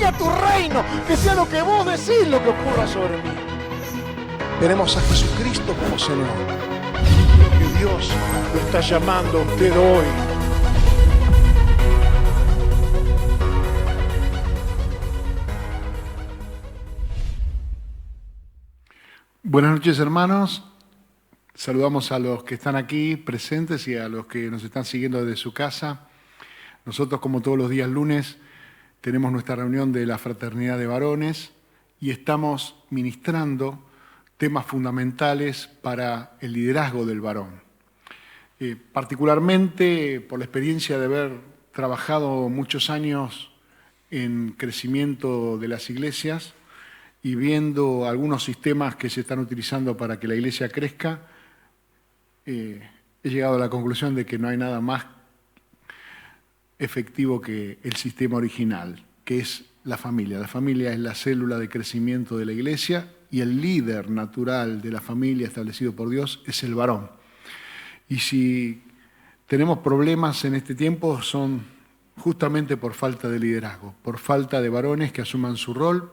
venga tu reino, que sea lo que vos decís lo que ocurra sobre mí. Tenemos a Jesucristo como Señor. Que Dios lo está llamando a usted hoy. Buenas noches, hermanos. Saludamos a los que están aquí presentes y a los que nos están siguiendo desde su casa. Nosotros, como todos los días lunes, tenemos nuestra reunión de la Fraternidad de Varones y estamos ministrando temas fundamentales para el liderazgo del varón. Particularmente por la experiencia de haber trabajado muchos años en crecimiento de las iglesias y viendo algunos sistemas que se están utilizando para que la iglesia crezca, he llegado a la conclusión de que no hay nada más efectivo que el sistema original, que es la familia. La familia es la célula de crecimiento de la iglesia y el líder natural de la familia establecido por Dios es el varón. Y si tenemos problemas en este tiempo son justamente por falta de liderazgo, por falta de varones que asuman su rol,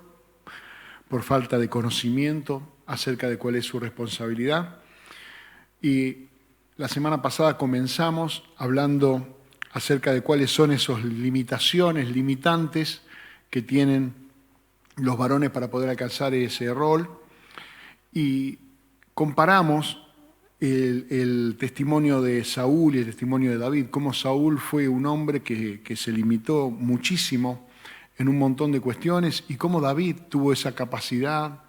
por falta de conocimiento acerca de cuál es su responsabilidad. Y la semana pasada comenzamos hablando acerca de cuáles son esas limitaciones, limitantes que tienen los varones para poder alcanzar ese rol. Y comparamos el testimonio de Saúl y el testimonio de David, cómo Saúl fue un hombre que se limitó muchísimo en un montón de cuestiones y cómo David tuvo esa capacidad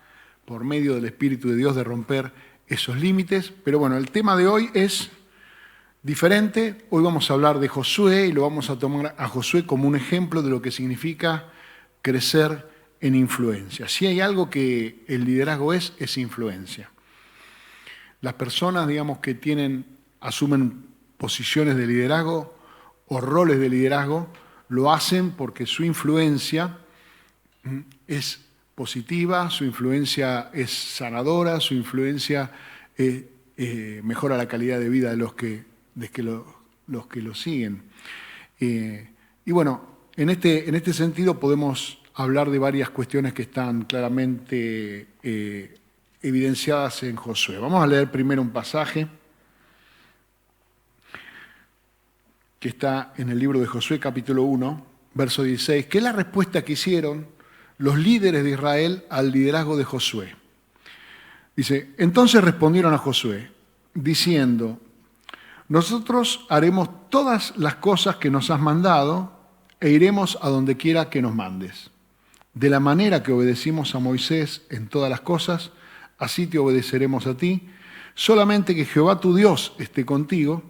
por medio del Espíritu de Dios de romper esos límites. Pero bueno, el tema de hoy es diferente. Hoy vamos a hablar de Josué y lo vamos a tomar a Josué como un ejemplo de lo que significa crecer en influencia. Si hay algo que el liderazgo es influencia. Las personas, digamos, que asumen posiciones de liderazgo o roles de liderazgo, lo hacen porque su influencia es positiva, su influencia es sanadora, su influencia mejora la calidad de vida de los que lo siguen. Y bueno, en este sentido podemos hablar de varias cuestiones que están claramente evidenciadas en Josué. Vamos a leer primero un pasaje que está en el libro de Josué, capítulo 1, verso 16, que es la respuesta que hicieron los líderes de Israel al liderazgo de Josué. Dice, entonces respondieron a Josué, diciendo, nosotros haremos todas las cosas que nos has mandado e iremos a donde quiera que nos mandes. De la manera que obedecimos a Moisés en todas las cosas, así te obedeceremos a ti, solamente que Jehová tu Dios esté contigo,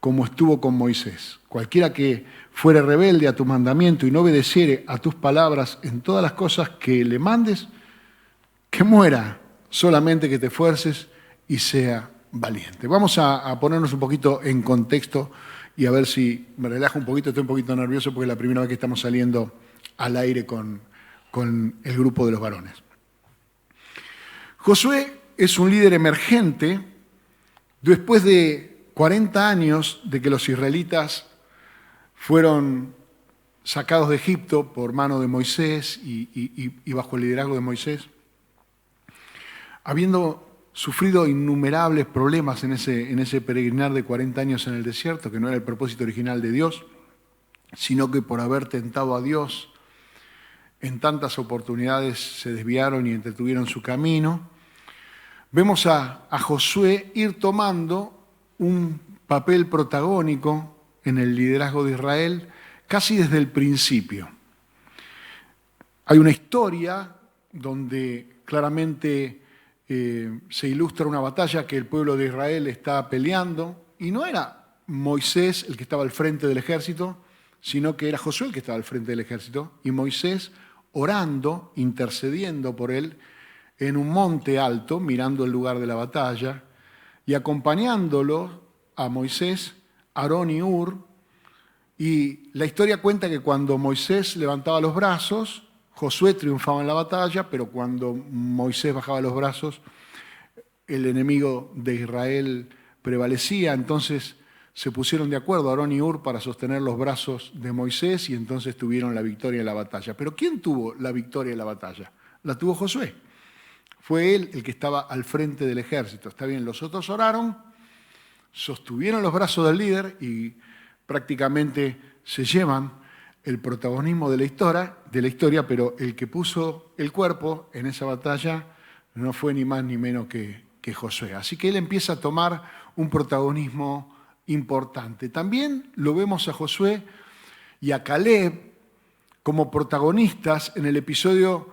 como estuvo con Moisés. Cualquiera que fuere rebelde a tu mandamiento y no obedeciere a tus palabras en todas las cosas que le mandes, que muera, solamente que te esfuerces y sea valiente. Vamos a ponernos un poquito en contexto y a ver si me relajo un poquito. Estoy un poquito nervioso porque es la primera vez que estamos saliendo al aire con el grupo de los varones. Josué es un líder emergente después de 40 años de que los israelitas fueron sacados de Egipto por mano de Moisés y bajo el liderazgo de Moisés, habiendo sufrido innumerables problemas en ese peregrinar de 40 años en el desierto, que no era el propósito original de Dios, sino que por haber tentado a Dios en tantas oportunidades se desviaron y entretuvieron su camino. Vemos a Josué ir tomando un papel protagónico en el liderazgo de Israel casi desde el principio. Hay una historia donde claramente se ilustra una batalla que el pueblo de Israel está peleando y no era Moisés el que estaba al frente del ejército, sino que era Josué el que estaba al frente del ejército y Moisés orando, intercediendo por él en un monte alto, mirando el lugar de la batalla, y acompañándolo a Moisés, Aarón y Hur. Y la historia cuenta que cuando Moisés levantaba los brazos, Josué triunfaba en la batalla, pero cuando Moisés bajaba los brazos, el enemigo de Israel prevalecía. Entonces se pusieron de acuerdo, Aarón y Hur, para sostener los brazos de Moisés y entonces tuvieron la victoria en la batalla. Pero ¿quién tuvo la victoria en la batalla? La tuvo Josué. Fue él el que estaba al frente del ejército. Está bien, los otros oraron, sostuvieron los brazos del líder y prácticamente se llevan el protagonismo de la historia, pero el que puso el cuerpo en esa batalla no fue ni más ni menos que Josué. Así que él empieza a tomar un protagonismo importante. También lo vemos a Josué y a Caleb como protagonistas en el episodio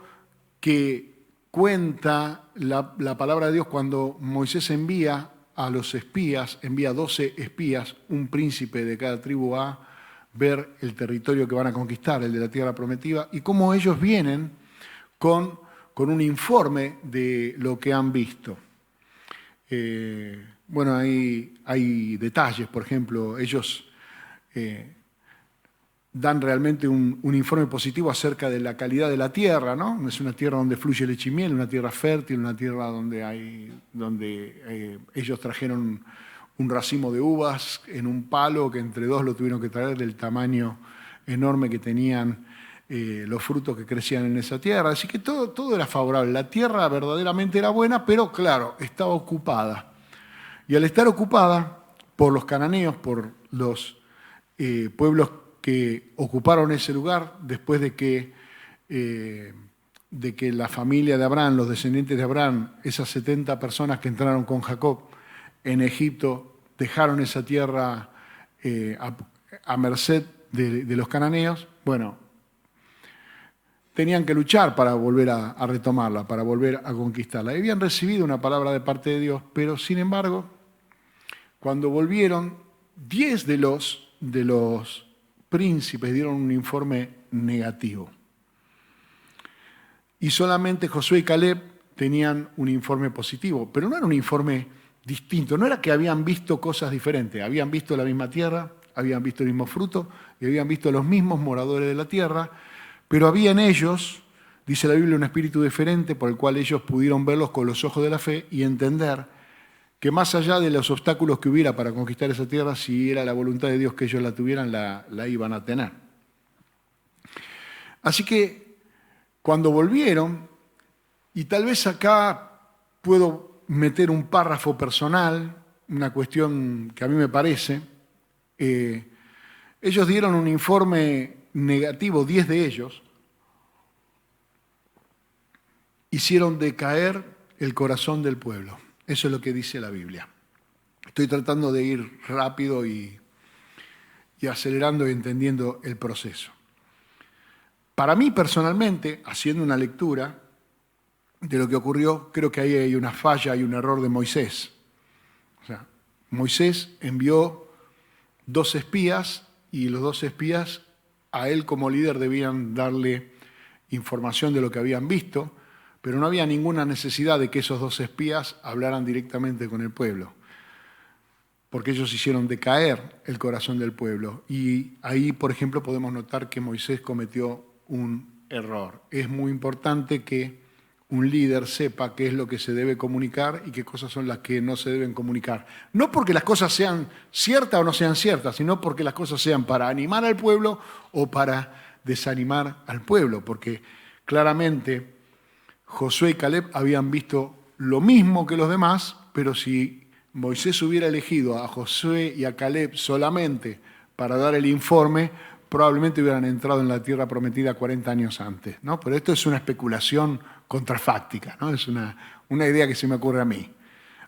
que cuenta la palabra de Dios cuando Moisés envía a los espías, envía 12 espías, un príncipe de cada tribu a ver el territorio que van a conquistar, el de la tierra prometida, y cómo ellos vienen con un informe de lo que han visto. Bueno, hay detalles, por ejemplo, ellos dan realmente un informe positivo acerca de la calidad de la tierra, ¿no? Es una tierra donde fluye leche y miel, una tierra fértil, una tierra donde ellos trajeron un racimo de uvas en un palo que entre dos lo tuvieron que traer del tamaño enorme que tenían los frutos que crecían en esa tierra. Así que todo era favorable. La tierra verdaderamente era buena, pero claro, estaba ocupada. Y al estar ocupada por los cananeos, por los pueblos que ocuparon ese lugar después de que la familia de Abraham, los descendientes de Abraham, esas 70 personas que entraron con Jacob en Egipto, dejaron esa tierra a merced de los cananeos, bueno, tenían que luchar para volver a retomarla, para volver a conquistarla. Y habían recibido una palabra de parte de Dios, pero sin embargo, cuando volvieron, 10 de los príncipes dieron un informe negativo. Y solamente Josué y Caleb tenían un informe positivo, pero no era un informe distinto, no era que habían visto cosas diferentes, habían visto la misma tierra, habían visto el mismo fruto y habían visto los mismos moradores de la tierra, pero había en ellos, dice la Biblia, un espíritu diferente por el cual ellos pudieron verlos con los ojos de la fe y entender que más allá de los obstáculos que hubiera para conquistar esa tierra, si era la voluntad de Dios que ellos la tuvieran, la iban a tener. Así que cuando volvieron, y tal vez acá puedo meter un párrafo personal, una cuestión que a mí me parece, ellos dieron un informe negativo, 10 de ellos, hicieron decaer el corazón del pueblo. Eso es lo que dice la Biblia. Estoy tratando de ir rápido y acelerando y entendiendo el proceso. Para mí personalmente, haciendo una lectura de lo que ocurrió, creo que ahí hay una falla, hay un error de Moisés. O sea, Moisés envió 2 espías y los 2 espías a él como líder debían darle información de lo que habían visto, pero no había ninguna necesidad de que esos 2 espías hablaran directamente con el pueblo, porque ellos hicieron decaer el corazón del pueblo. Y ahí, por ejemplo, podemos notar que Moisés cometió un error. Es muy importante que un líder sepa qué es lo que se debe comunicar y qué cosas son las que no se deben comunicar. No porque las cosas sean ciertas o no sean ciertas, sino porque las cosas sean para animar al pueblo o para desanimar al pueblo, porque claramente Josué y Caleb habían visto lo mismo que los demás, pero si Moisés hubiera elegido a Josué y a Caleb solamente para dar el informe, probablemente hubieran entrado en la tierra prometida 40 años antes, ¿no? Pero esto es una especulación contrafáctica, ¿no? Es una idea que se me ocurre a mí.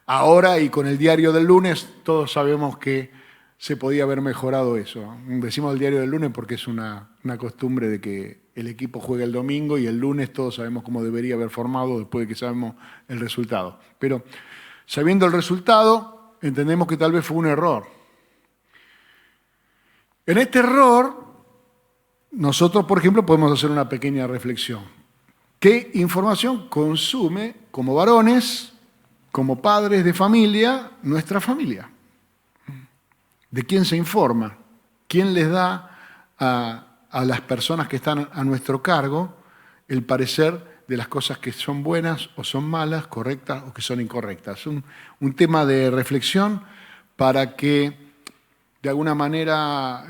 Ahora y con el diario del lunes, todos sabemos que se podía haber mejorado eso. Decimos el diario del lunes porque es una costumbre de que el equipo juega el domingo y el lunes todos sabemos cómo debería haber formado después de que sabemos el resultado. Pero sabiendo el resultado, entendemos que tal vez fue un error. En este error, nosotros, por ejemplo, podemos hacer una pequeña reflexión. ¿Qué información consume como varones, como padres de familia, nuestra familia? ¿De quién se informa? ¿Quién les da a las personas que están a nuestro cargo el parecer de las cosas que son buenas o son malas, correctas o que son incorrectas? Un tema de reflexión para que de alguna manera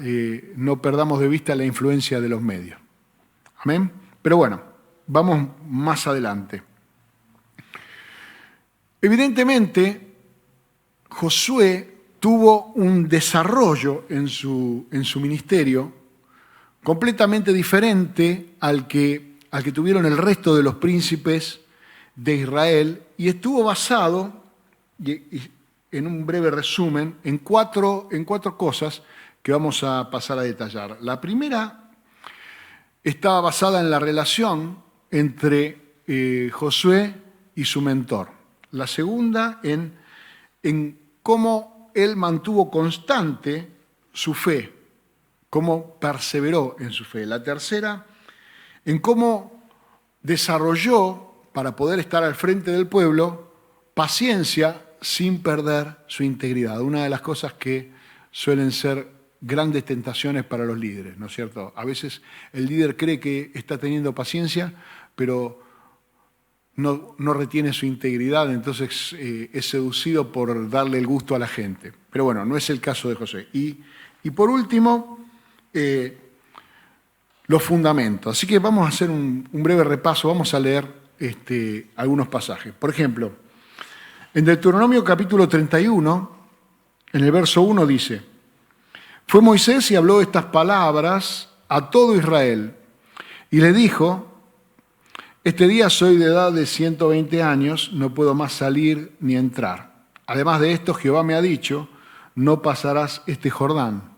no perdamos de vista la influencia de los medios. Amén. Pero bueno, vamos más adelante. Evidentemente, Josué tuvo un desarrollo en su ministerio completamente diferente al que tuvieron el resto de los príncipes de Israel, y estuvo basado, en un breve resumen, en cuatro cosas que vamos a pasar a detallar. La primera estaba basada en la relación entre Josué y su mentor. La segunda en cómo él mantuvo constante su fe, cómo perseveró en su fe. La tercera, en cómo desarrolló, para poder estar al frente del pueblo, paciencia sin perder su integridad. Una de las cosas que suelen ser grandes tentaciones para los líderes, ¿no es cierto? A veces el líder cree que está teniendo paciencia, pero no retiene su integridad, entonces es seducido por darle el gusto a la gente. Pero bueno, no es el caso de Josué. Y por último, los fundamentos. Así que vamos a hacer un breve repaso, vamos a leer algunos pasajes. Por ejemplo, en Deuteronomio capítulo 31, en el verso 1 dice: fue Moisés y habló estas palabras a todo Israel, y le dijo: este día soy de edad de 120 años, no puedo más salir ni entrar. Además de esto, Jehová me ha dicho: no pasarás este Jordán.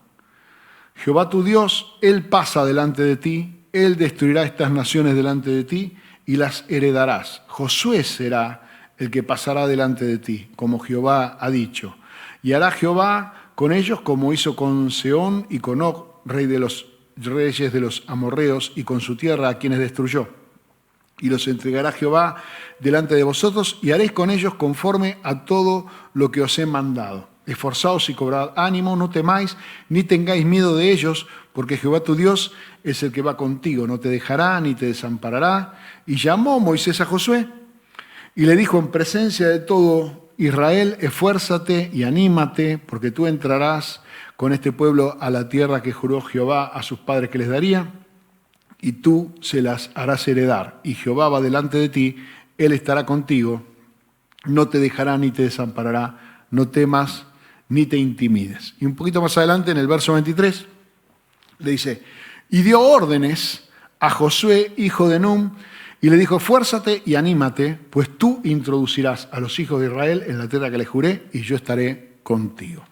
Jehová tu Dios, Él pasa delante de ti, Él destruirá estas naciones delante de ti y las heredarás. Josué será el que pasará delante de ti, como Jehová ha dicho. Y hará Jehová con ellos como hizo con Sehón y con Og, rey de los reyes de los amorreos, y con su tierra, a quienes destruyó. Y los entregará Jehová delante de vosotros, y haréis con ellos conforme a todo lo que os he mandado. Esforzaos y cobrad ánimo, no temáis, ni tengáis miedo de ellos, porque Jehová tu Dios es el que va contigo, no te dejará ni te desamparará. Y llamó Moisés a Josué y le dijo en presencia de todo Israel: esfuérzate y anímate, porque tú entrarás con este pueblo a la tierra que juró Jehová a sus padres que les daría, y tú se las harás heredar. Y Jehová va delante de ti, Él estará contigo, no te dejará ni te desamparará, no temas ni te intimides. Y un poquito más adelante, en el verso 23, le dice: y dio órdenes a Josué, hijo de Nun, y le dijo: esfuérzate y anímate, pues tú introducirás a los hijos de Israel en la tierra que les juré, y yo estaré contigo.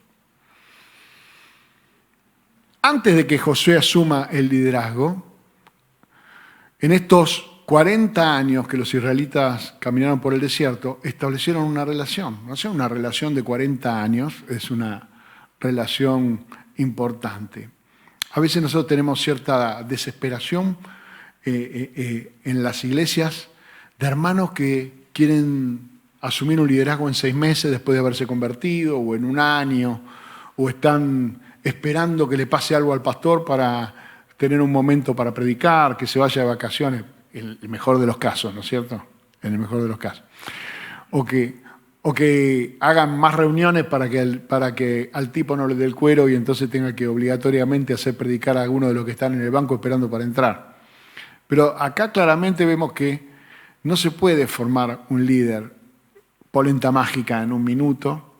Antes de que Josué asuma el liderazgo, en estos 40 años que los israelitas caminaron por el desierto, establecieron una relación. No sé, una relación de 40 años es una relación importante. A veces nosotros tenemos cierta desesperación en las iglesias de hermanos que quieren asumir un liderazgo en 6 meses después de haberse convertido, o en 1 año, o están esperando que le pase algo al pastor para tener un momento para predicar, que se vaya de vacaciones, en el mejor de los casos, ¿no es cierto? En el mejor de los casos. O que hagan más reuniones para que al tipo no le dé el cuero y entonces tenga que obligatoriamente hacer predicar a alguno de los que están en el banco esperando para entrar. Pero acá claramente vemos que no se puede formar un líder polenta mágica en 1 minuto.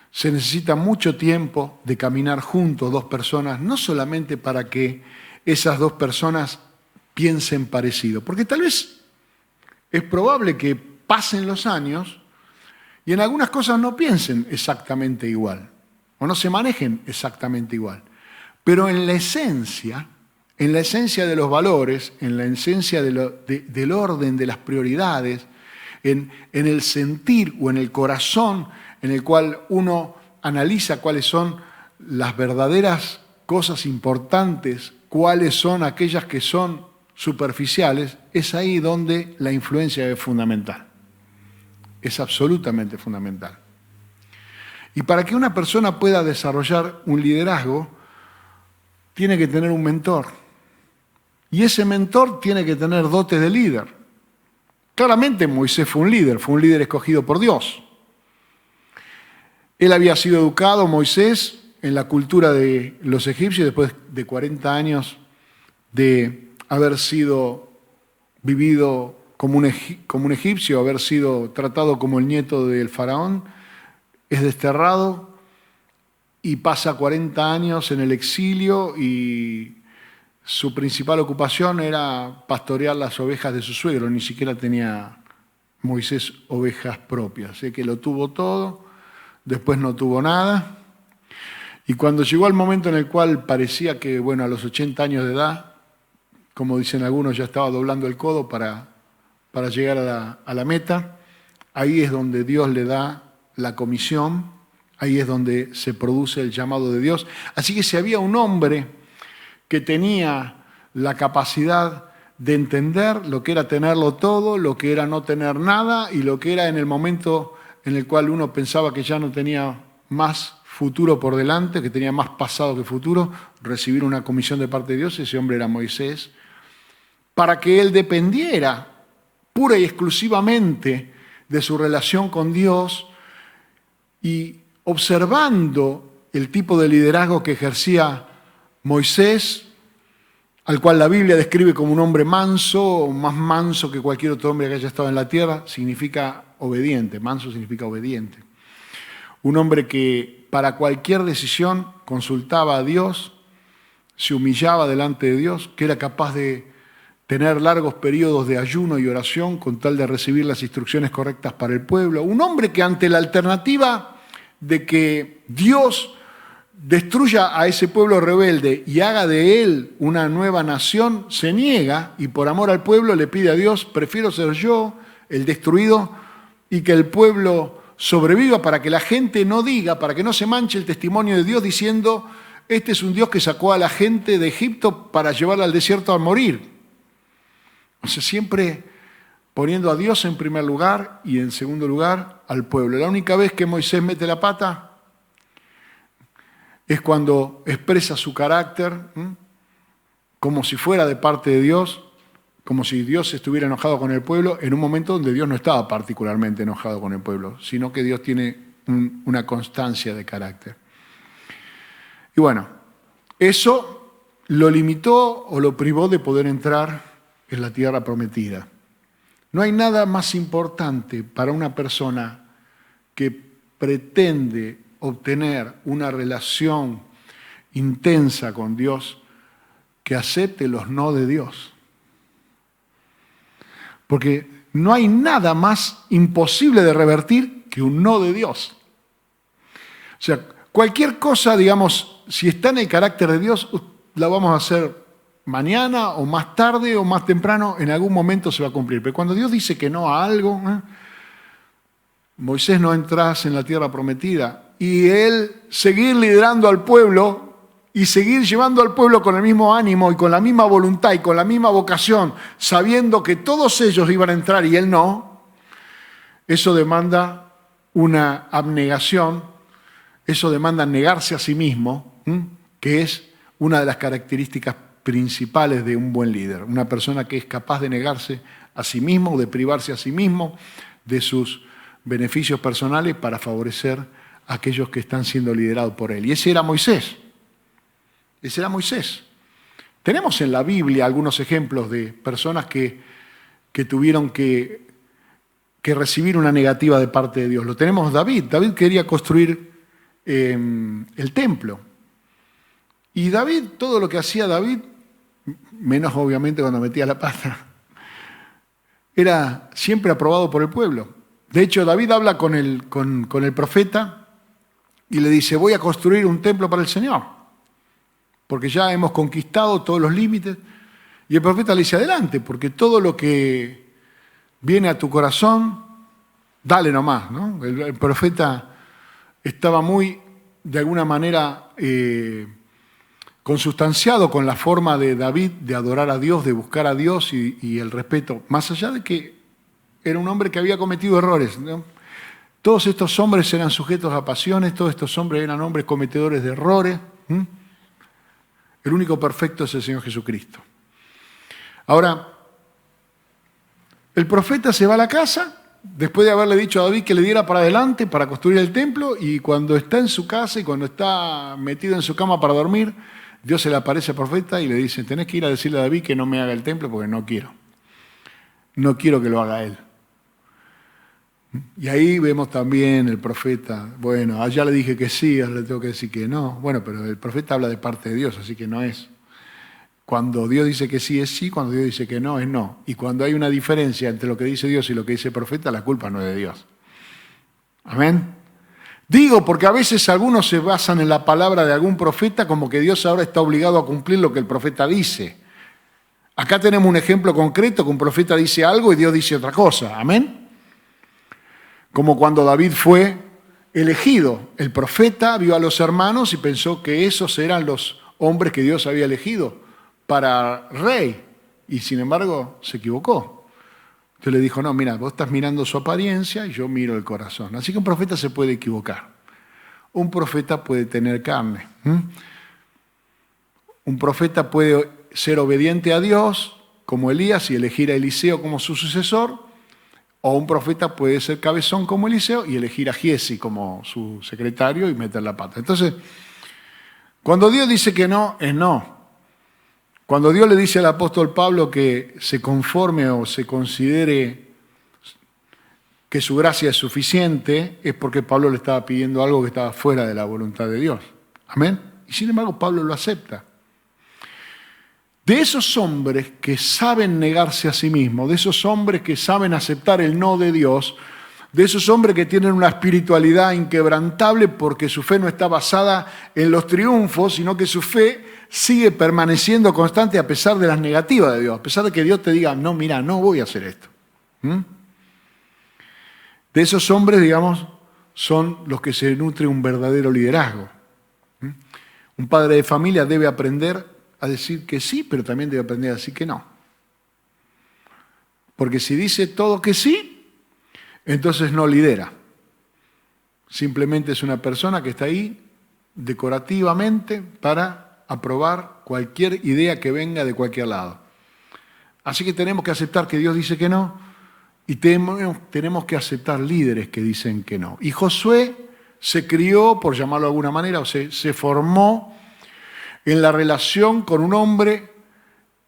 Se necesita mucho tiempo de caminar juntos 2 personas, no solamente para que esas 2 personas piensen parecido, porque tal vez es probable que pasen los años y en algunas cosas no piensen exactamente igual, o no se manejen exactamente igual. Pero en la esencia de los valores, en la esencia del orden de las prioridades, en el sentir o en el corazón en el cual uno analiza cuáles son las verdaderas cosas importantes, cuáles son aquellas que son superficiales, es ahí donde la influencia es fundamental. Es absolutamente fundamental. Y para que una persona pueda desarrollar un liderazgo, tiene que tener un mentor. Y ese mentor tiene que tener dotes de líder. Claramente Moisés fue un líder escogido por Dios. Él había sido educado, Moisés, en la cultura de los egipcios, después de 40 años de haber sido vivido como un egipcio, haber sido tratado como el nieto del faraón, es desterrado y pasa 40 años en el exilio y su principal ocupación era pastorear las ovejas de su suegro, ni siquiera tenía Moisés ovejas propias, así que lo tuvo todo, después no tuvo nada, y cuando llegó el momento en el cual parecía que, bueno, a los 80 años de edad, como dicen algunos, ya estaba doblando el codo para llegar a la meta, ahí es donde Dios le da la comisión, ahí es donde se produce el llamado de Dios. Así que si había un hombre que tenía la capacidad de entender lo que era tenerlo todo, lo que era no tener nada y lo que era en el momento en el cual uno pensaba que ya no tenía más futuro por delante, que tenía más pasado que futuro, recibir una comisión de parte de Dios, ese hombre era Moisés, para que él dependiera pura y exclusivamente de su relación con Dios y observando el tipo de liderazgo que ejercía Moisés, al cual la Biblia describe como un hombre manso, más manso que cualquier otro hombre que haya estado en la tierra, significa obediente, manso significa obediente. Un hombre que para cualquier decisión consultaba a Dios, se humillaba delante de Dios, que era capaz de tener largos periodos de ayuno y oración con tal de recibir las instrucciones correctas para el pueblo. Un hombre que ante la alternativa de que Dios destruya a ese pueblo rebelde y haga de él una nueva nación, se niega y por amor al pueblo le pide a Dios, prefiero ser yo el destruido y que el pueblo sobreviva para que la gente no diga, para que no se manche el testimonio de Dios diciendo, este es un Dios que sacó a la gente de Egipto para llevarla al desierto a morir. O sea, siempre poniendo a Dios en primer lugar y en segundo lugar al pueblo. La única vez que Moisés mete la pata es cuando expresa su carácter como si fuera de parte de Dios, como si Dios estuviera enojado con el pueblo, en un momento donde Dios no estaba particularmente enojado con el pueblo, sino que Dios tiene una constancia de carácter. Y bueno, eso lo limitó o lo privó de poder entrar en la tierra prometida. No hay nada más importante para una persona que pretende obtener una relación intensa con Dios que acepte los no de Dios. Porque no hay nada más imposible de revertir que un no de Dios. O sea, cualquier cosa, digamos, si está en el carácter de Dios, la vamos a hacer mañana o más tarde o más temprano, en algún momento se va a cumplir. Pero cuando Dios dice que no a algo, Moisés no entras en la tierra prometida y él seguir liderando al pueblo y seguir llevando al pueblo con el mismo ánimo y con la misma voluntad y con la misma vocación, sabiendo que todos ellos iban a entrar y él no, eso demanda una abnegación, eso demanda negarse a sí mismo, que es una de las características principales de un buen líder, una persona que es capaz de negarse a sí mismo, de privarse a sí mismo de sus beneficios personales para favorecer a aquellos que están siendo liderados por él. Y ese era Moisés. Ese era Moisés. Tenemos en la Biblia algunos ejemplos de personas que tuvieron que recibir una negativa de parte de Dios. Lo tenemos David. David quería construir el templo. Y David, todo lo que hacía David, menos obviamente cuando metía la pata, era siempre aprobado por el pueblo. De hecho, David habla con el profeta y le dice, voy a construir un templo para el Señor, porque ya hemos conquistado todos los límites. Y el profeta le dice, adelante, porque todo lo que viene a tu corazón, dale nomás, ¿no? El profeta estaba muy, de alguna manera, consustanciado con la forma de David de adorar a Dios, de buscar a Dios y el respeto, más allá de que era un hombre que había cometido errores, ¿no? Todos estos hombres eran sujetos a pasiones, todos estos hombres eran hombres cometedores de errores. El único perfecto es el Señor Jesucristo. Ahora, el profeta se va a la casa después de haberle dicho a David que le diera para adelante para construir el templo, y cuando está en su casa y cuando está metido en su cama para dormir, Dios se le aparece al profeta y le dice, tenés que ir a decirle a David que no me haga el templo porque no quiero. No quiero que lo haga él. Y ahí vemos también el profeta, bueno, allá le dije que sí, ahora le tengo que decir que no. Bueno, pero el profeta habla de parte de Dios, así que no es. Cuando Dios dice que sí, es sí, cuando Dios dice que no, es no. Y cuando hay una diferencia entre lo que dice Dios y lo que dice el profeta, la culpa no es de Dios. Amén. Digo, porque a veces algunos se basan en la palabra de algún profeta como que Dios ahora está obligado a cumplir lo que el profeta dice. Acá tenemos un ejemplo concreto que un profeta dice algo y Dios dice otra cosa. Amén. Como cuando David fue elegido. El profeta vio a los hermanos y pensó que esos eran los hombres que Dios había elegido para rey. Y sin embargo se equivocó. Entonces le dijo, no, mira, vos estás mirando su apariencia y yo miro el corazón. Así que un profeta se puede equivocar. Un profeta puede tener carne. Un profeta puede ser obediente a Dios, como Elías, y elegir a Eliseo como su sucesor. O un profeta puede ser cabezón como Eliseo y elegir a Giesi como su secretario y meter la pata. Entonces, cuando Dios dice que no, es no. Cuando Dios le dice al apóstol Pablo que se conforme o se considere que su gracia es suficiente, es porque Pablo le estaba pidiendo algo que estaba fuera de la voluntad de Dios. Amén. Y sin embargo, Pablo lo acepta. De esos hombres que saben negarse a sí mismos, de esos hombres que saben aceptar el no de Dios, de esos hombres que tienen una espiritualidad inquebrantable porque su fe no está basada en los triunfos, sino que su fe sigue permaneciendo constante a pesar de las negativas de Dios, a pesar de que Dios te diga, no, mira, no voy a hacer esto. De esos hombres, digamos, son los que se nutre un verdadero liderazgo. Un padre de familia debe aprender a decir que sí, pero también debe aprender a decir que no. Porque si dice todo que sí, entonces no lidera. Simplemente es una persona que está ahí decorativamente para aprobar cualquier idea que venga de cualquier lado. Así que tenemos que aceptar que Dios dice que no y tenemos que aceptar líderes que dicen que no. Y Josué se crió, por llamarlo de alguna manera, o se formó en la relación con un hombre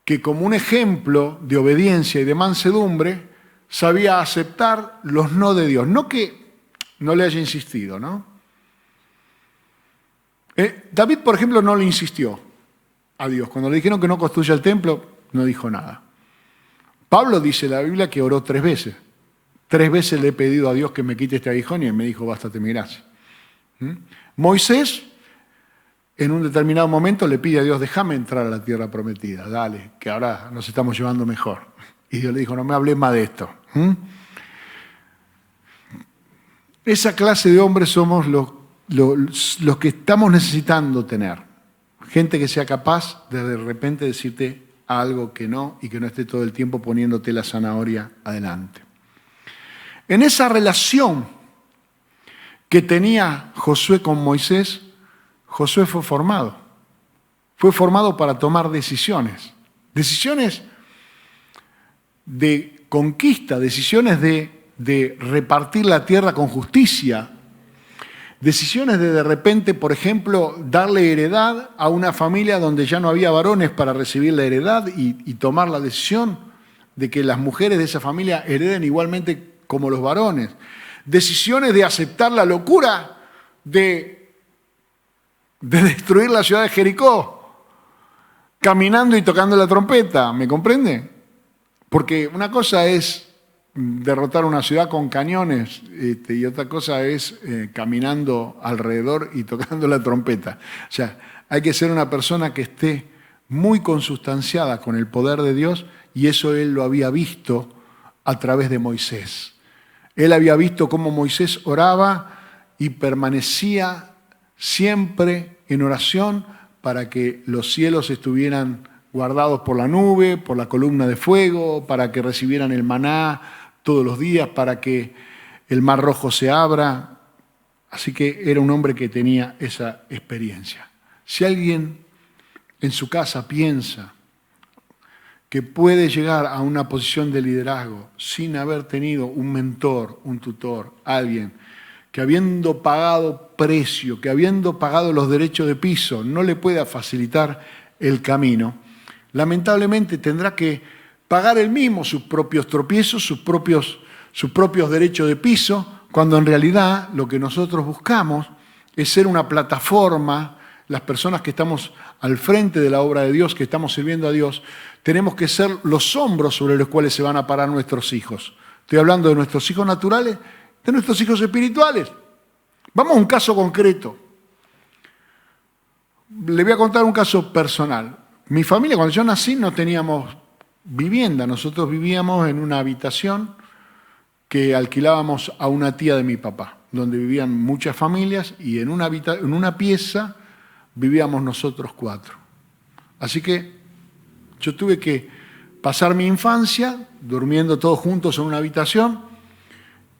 que como un ejemplo de obediencia y de mansedumbre sabía aceptar los no de Dios. No que no le haya insistido, ¿no? David, por ejemplo, no le insistió a Dios. Cuando le dijeron que no construya el templo, no dijo nada. Pablo dice en la Biblia que oró 3 veces. 3 veces le he pedido a Dios que me quite este aguijón y él me dijo, bástate mi gracia. Moisés, en un determinado momento le pide a Dios, déjame entrar a la tierra prometida, dale, que ahora nos estamos llevando mejor. Y Dios le dijo, no me hables más de esto. Esa clase de hombres somos los que estamos necesitando tener. Gente que sea capaz de repente decirte algo que no y que no esté todo el tiempo poniéndote la zanahoria adelante. En esa relación que tenía Josué con Moisés, Josué fue formado. Fue formado para tomar decisiones. Decisiones de conquista, decisiones de repartir la tierra con justicia. Decisiones de repente, por ejemplo, darle heredad a una familia donde ya no había varones para recibir la heredad y tomar la decisión de que las mujeres de esa familia hereden igualmente como los varones. Decisiones de aceptar la locura de destruir la ciudad de Jericó, caminando y tocando la trompeta, ¿me comprende? Porque una cosa es derrotar una ciudad con cañones y otra cosa es caminando alrededor y tocando la trompeta. O sea, hay que ser una persona que esté muy consustanciada con el poder de Dios y eso él lo había visto a través de Moisés. Él había visto cómo Moisés oraba y permanecía siempre en oración para que los cielos estuvieran guardados por la nube, por la columna de fuego, para que recibieran el maná todos los días, para que el mar rojo se abra. Así que era un hombre que tenía esa experiencia. Si alguien en su casa piensa que puede llegar a una posición de liderazgo sin haber tenido un mentor, un tutor, alguien que habiendo pagado precio, que habiendo pagado los derechos de piso, no le pueda facilitar el camino, lamentablemente tendrá que pagar él mismo sus propios tropiezos, sus propios derechos de piso, cuando en realidad lo que nosotros buscamos es ser una plataforma. Las personas que estamos al frente de la obra de Dios, que estamos sirviendo a Dios, tenemos que ser los hombros sobre los cuales se van a parar nuestros hijos. Estoy hablando de nuestros hijos naturales, de nuestros hijos espirituales. Vamos a un caso concreto. Le voy a contar un caso personal. Mi familia, cuando yo nací, no teníamos vivienda. Nosotros vivíamos en una habitación que alquilábamos a una tía de mi papá, donde vivían muchas familias, y en una pieza vivíamos nosotros 4. Así que yo tuve que pasar mi infancia durmiendo todos juntos en una habitación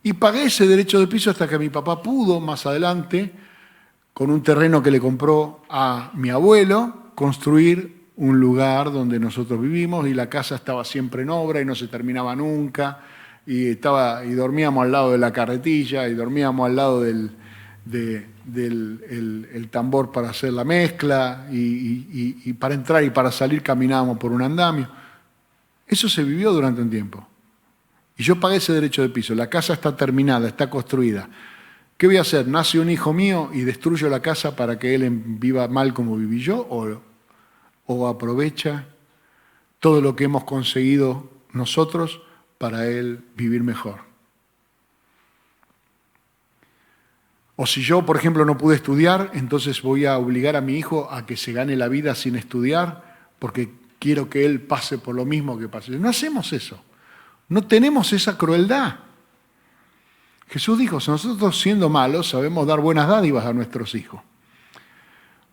y pagué ese derecho de piso hasta que mi papá pudo, más adelante, con un terreno que le compró a mi abuelo, construir un lugar donde nosotros vivimos, y la casa estaba siempre en obra y no se terminaba nunca, y dormíamos al lado de la carretilla, y dormíamos al lado del tambor para hacer la mezcla, y para entrar y para salir caminábamos por un andamio. Eso se vivió durante un tiempo. Y yo pagué ese derecho de piso. La casa está terminada, está construida. ¿Qué voy a hacer? ¿Nace un hijo mío y destruyo la casa para que él viva mal como viví yo? ¿O aprovecha todo lo que hemos conseguido nosotros para él vivir mejor? O si yo, por ejemplo, no pude estudiar, entonces voy a obligar a mi hijo a que se gane la vida sin estudiar porque quiero que él pase por lo mismo que pasé. No hacemos eso. No tenemos esa crueldad. Jesús dijo, nosotros siendo malos sabemos dar buenas dádivas a nuestros hijos.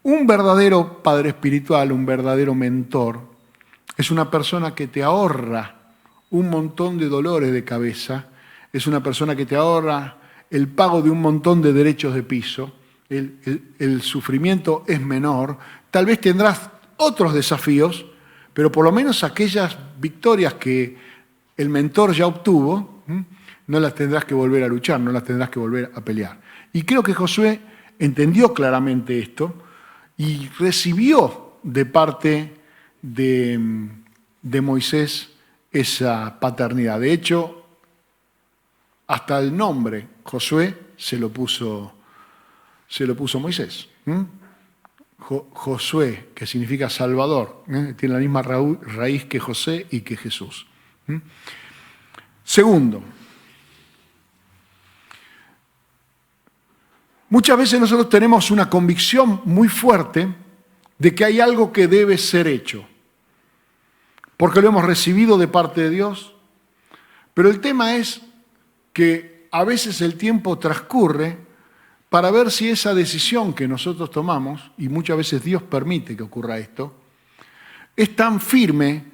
Un verdadero padre espiritual, un verdadero mentor, es una persona que te ahorra un montón de dolores de cabeza, es una persona que te ahorra el pago de un montón de derechos de piso, el sufrimiento es menor, tal vez tendrás otros desafíos, pero por lo menos aquellas victorias que el mentor ya obtuvo, no las tendrás que volver a luchar, no las tendrás que volver a pelear. Y creo que Josué entendió claramente esto y recibió de parte de Moisés esa paternidad. De hecho, hasta el nombre Josué se lo puso Moisés. Josué, que significa Salvador, tiene la misma raíz que José y que Jesús. Segundo, muchas veces nosotros tenemos una convicción muy fuerte de que hay algo que debe ser hecho, porque lo hemos recibido de parte de Dios, pero el tema es que a veces el tiempo transcurre para ver si esa decisión que nosotros tomamos, y muchas veces Dios permite que ocurra esto, es tan firme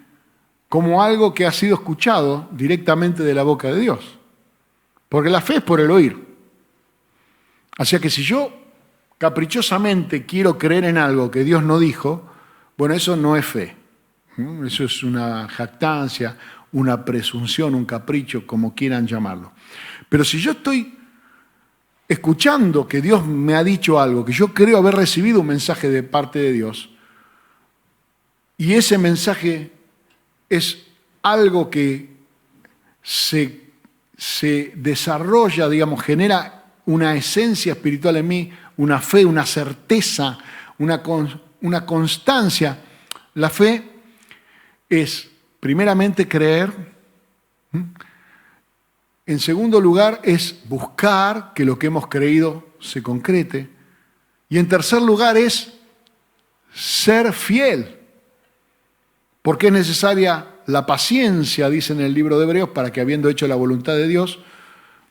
como algo que ha sido escuchado directamente de la boca de Dios. Porque la fe es por el oír. Así que si yo caprichosamente quiero creer en algo que Dios no dijo, bueno, eso no es fe. Eso es una jactancia, una presunción, un capricho, como quieran llamarlo. Pero si yo estoy escuchando que Dios me ha dicho algo, que yo creo haber recibido un mensaje de parte de Dios, y ese mensaje es algo que se desarrolla, digamos, genera una esencia espiritual en mí, una fe, una certeza, una constancia. La fe es, primeramente, creer. En segundo lugar, es buscar que lo que hemos creído se concrete. Y en tercer lugar, es ser fiel. Porque es necesaria la paciencia, dice en el libro de Hebreos, para que habiendo hecho la voluntad de Dios,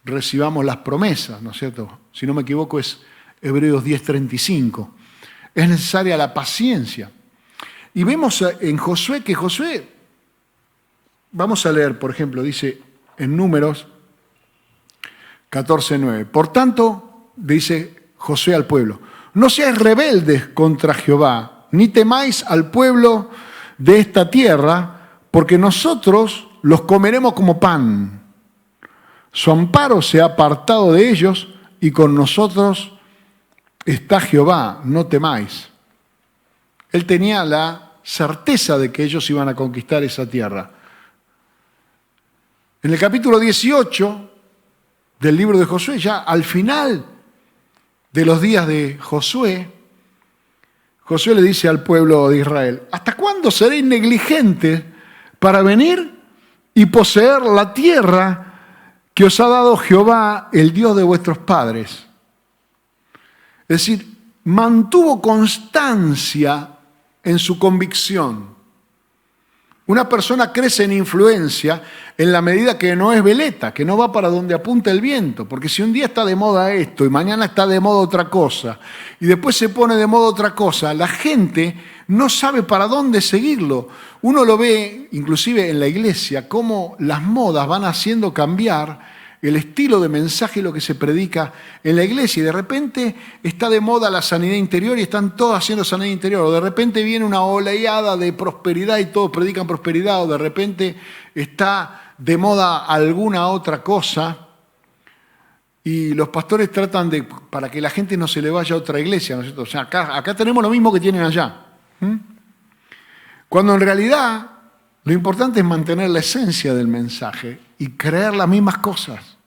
recibamos las promesas, ¿no es cierto? Si no me equivoco es Hebreos 10:35. Es necesaria la paciencia. Y vemos en Josué que Josué, vamos a leer, por ejemplo, dice en Números 14:9. Por tanto, dice Josué al pueblo, no seáis rebeldes contra Jehová, ni temáis al pueblo de esta tierra, porque nosotros los comeremos como pan. Su amparo se ha apartado de ellos y con nosotros está Jehová, no temáis. Él tenía la certeza de que ellos iban a conquistar esa tierra. En el capítulo 18 del libro de Josué, ya al final de los días de Josué, Josué le dice al pueblo de Israel: ¿hasta cuándo seréis negligentes para venir y poseer la tierra que os ha dado Jehová, el Dios de vuestros padres? Es decir, mantuvo constancia en su convicción. Una persona crece en influencia en la medida que no es veleta, que no va para donde apunta el viento, porque si un día está de moda esto y mañana está de moda otra cosa y después se pone de moda otra cosa, la gente no sabe para dónde seguirlo. Uno lo ve inclusive en la iglesia, cómo las modas van haciendo cambiar el estilo de mensaje y lo que se predica en la iglesia. Y de repente está de moda la sanidad interior y están todos haciendo sanidad interior. O de repente viene una oleada de prosperidad y todos predican prosperidad. O de repente está de moda alguna otra cosa. Y los pastores tratan de, para que la gente no se le vaya a otra iglesia, ¿no es cierto? O sea, acá tenemos lo mismo que tienen allá. Cuando en realidad lo importante es mantener la esencia del mensaje y creer las mismas cosas.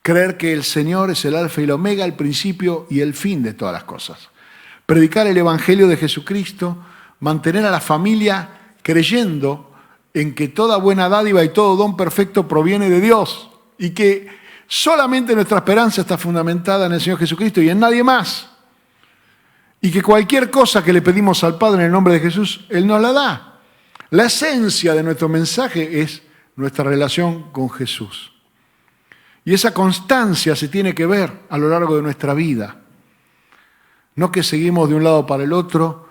Creer que el Señor es el alfa y el omega, el principio y el fin de todas las cosas. Predicar el evangelio de Jesucristo, mantener a la familia creyendo en que toda buena dádiva y todo don perfecto proviene de Dios y que solamente nuestra esperanza está fundamentada en el Señor Jesucristo y en nadie más. Y que cualquier cosa que le pedimos al Padre en el nombre de Jesús, Él nos la da. La esencia de nuestro mensaje es nuestra relación con Jesús. Y esa constancia se tiene que ver a lo largo de nuestra vida. No que seguimos de un lado para el otro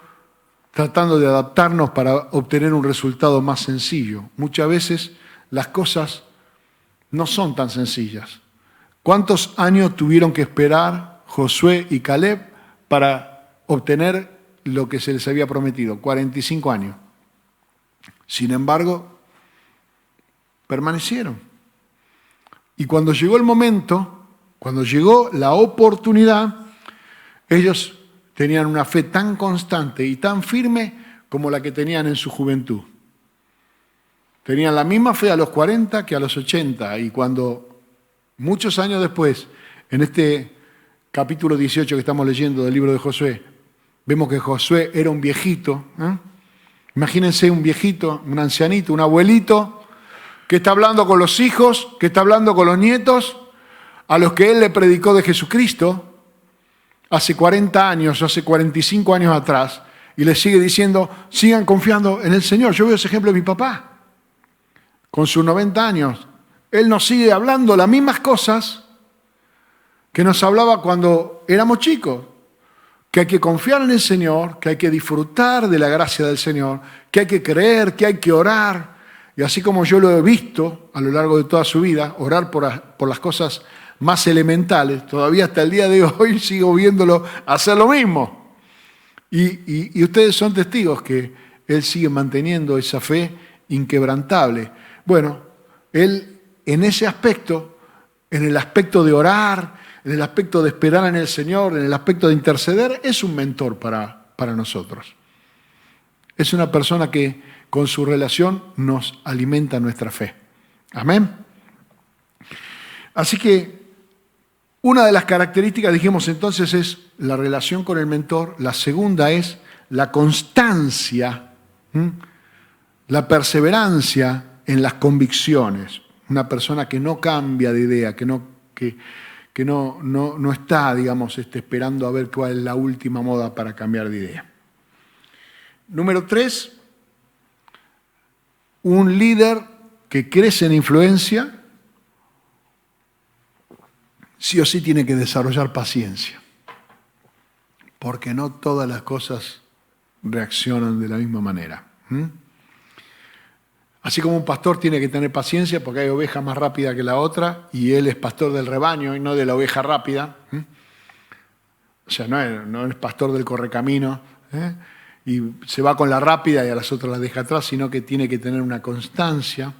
tratando de adaptarnos para obtener un resultado más sencillo. Muchas veces las cosas no son tan sencillas. ¿Cuántos años tuvieron que esperar Josué y Caleb para obtener lo que se les había prometido? 45 años. Sin embargo, permanecieron. Y cuando llegó el momento, cuando llegó la oportunidad, ellos tenían una fe tan constante y tan firme como la que tenían en su juventud. Tenían la misma fe a los 40 que a los 80. Y cuando, muchos años después, en este capítulo 18 que estamos leyendo del libro de Josué, vemos que Josué era un viejito, Imagínense un viejito, un ancianito, un abuelito, que está hablando con los hijos, que está hablando con los nietos, a los que él le predicó de Jesucristo hace 40 años, hace 45 años atrás, y les sigue diciendo, sigan confiando en el Señor. Yo veo ese ejemplo de mi papá, con sus 90 años. Él nos sigue hablando las mismas cosas que nos hablaba cuando éramos chicos. Que hay que confiar en el Señor, que hay que disfrutar de la gracia del Señor, que hay que creer, que hay que orar. Y así como yo lo he visto a lo largo de toda su vida, orar por las cosas más elementales, todavía hasta el día de hoy sigo viéndolo hacer lo mismo. Y ustedes son testigos que él sigue manteniendo esa fe inquebrantable. Bueno, él en ese aspecto, en el aspecto de orar, en el aspecto de esperar en el Señor, en el aspecto de interceder, es un mentor para nosotros. Es una persona que con su relación nos alimenta nuestra fe. Amén. Así que una de las características, dijimos entonces, es la relación con el mentor. La segunda es la constancia, la perseverancia en las convicciones. Una persona que no cambia de idea, que no está, digamos, esperando a ver cuál es la última moda para cambiar de idea. Número 3, un líder que crece en influencia, sí o sí tiene que desarrollar paciencia, porque no todas las cosas reaccionan de la misma manera. Así como un pastor tiene que tener paciencia porque hay oveja más rápida que la otra y él es pastor del rebaño y no de la oveja rápida. O sea, no es pastor del correcamino. y se va con la rápida y a las otras las deja atrás, sino que tiene que tener una constancia.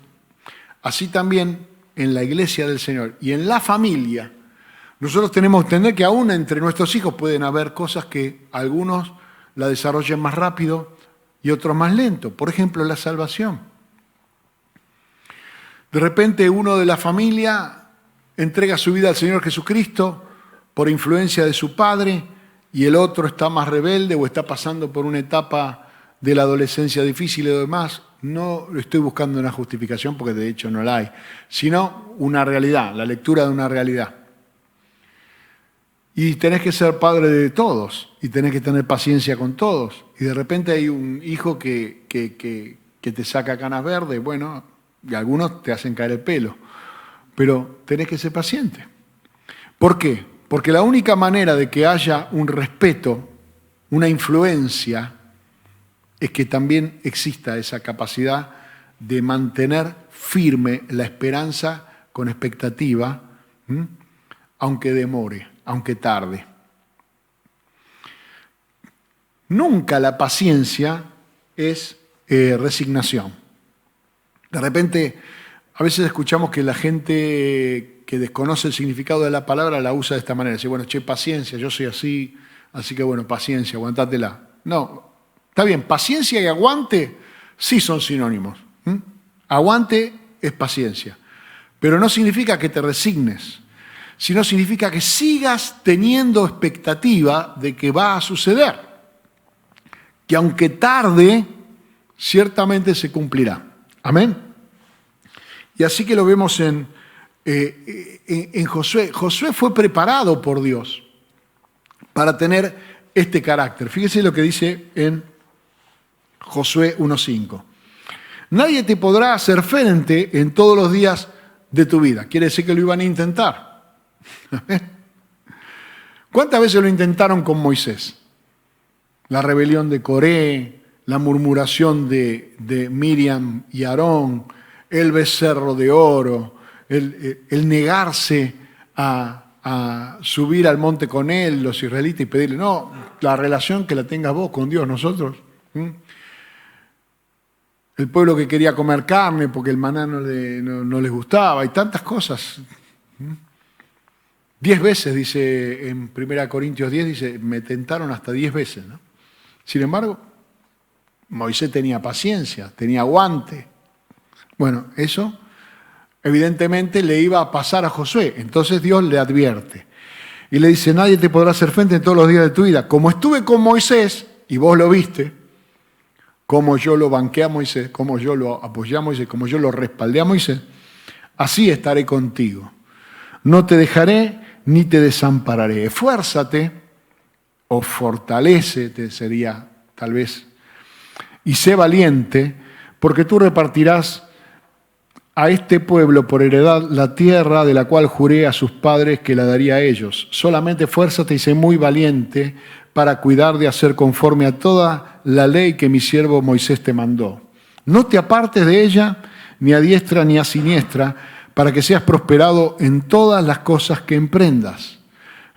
Así también en la iglesia del Señor y en la familia, nosotros tenemos que entender que aún entre nuestros hijos pueden haber cosas que algunos la desarrollen más rápido y otros más lento. Por ejemplo, la salvación. De repente uno de la familia entrega su vida al Señor Jesucristo por influencia de su padre y el otro está más rebelde o está pasando por una etapa de la adolescencia difícil y demás. No estoy buscando una justificación porque de hecho no la hay, sino una realidad, la lectura de una realidad. Y tenés que ser padre de todos y tenés que tener paciencia con todos. Y de repente hay un hijo que te saca canas verdes, bueno, y algunos te hacen caer el pelo. Pero tenés que ser paciente. ¿Por qué? Porque la única manera de que haya un respeto, una influencia, es que también exista esa capacidad de mantener firme la esperanza con expectativa, aunque demore, aunque tarde. Nunca la paciencia es resignación. De repente, a veces escuchamos que la gente que desconoce el significado de la palabra la usa de esta manera. Dice, bueno, paciencia, yo soy así que bueno, paciencia, aguantátela. No, está bien, paciencia y aguante sí son sinónimos. Aguante es paciencia, pero no significa que te resignes, sino significa que sigas teniendo expectativa de que va a suceder, que aunque tarde, ciertamente se cumplirá. Amén. Y así que lo vemos en Josué. Josué fue preparado por Dios para tener este carácter. Fíjese lo que dice en Josué 1:5. Nadie te podrá hacer frente en todos los días de tu vida. Quiere decir que lo iban a intentar. ¿Cuántas veces lo intentaron con Moisés? La rebelión de Coré, la murmuración de Miriam y Aarón, el becerro de oro, el negarse a subir al monte con él, los israelitas, y pedirle, no, la relación que la tengas vos con Dios, nosotros. El pueblo que quería comer carne porque el maná no les gustaba, y tantas cosas. 10 veces, dice en 1 Corintios 10, dice, me tentaron hasta 10 veces, ¿no? Sin embargo, Moisés tenía paciencia, tenía aguante. Bueno, eso evidentemente le iba a pasar a Josué. Entonces Dios le advierte y le dice, nadie te podrá hacer frente en todos los días de tu vida. Como estuve con Moisés, y vos lo viste, como yo lo banqué a Moisés, como yo lo apoyé a Moisés, como yo lo respaldé a Moisés, así estaré contigo. No te dejaré ni te desampararé. Esfuérzate o fortalécete, sería tal vez, y sé valiente, porque tú repartirás a este pueblo por heredad la tierra de la cual juré a sus padres que la daría a ellos. Solamente esfuérzate y sé muy valiente para cuidar de hacer conforme a toda la ley que mi siervo Moisés te mandó. No te apartes de ella, ni a diestra ni a siniestra, para que seas prosperado en todas las cosas que emprendas.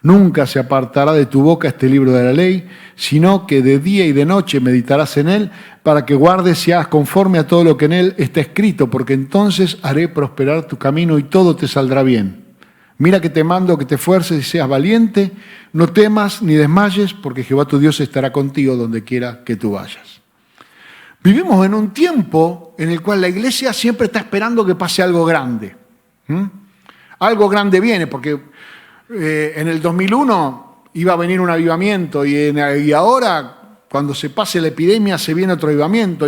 Nunca se apartará de tu boca este libro de la ley, sino que de día y de noche meditarás en él, para que guardes y hagas conforme a todo lo que en él está escrito, porque entonces haré prosperar tu camino y todo te saldrá bien. Mira que te mando que te esfuerces y seas valiente, no temas ni desmayes, porque Jehová tu Dios estará contigo donde quiera que tú vayas. Vivimos en un tiempo en el cual la iglesia siempre está esperando que pase algo grande. Algo grande viene, porque en el 2001 iba a venir un avivamiento y ahora, cuando se pase la epidemia, se viene otro avivamiento.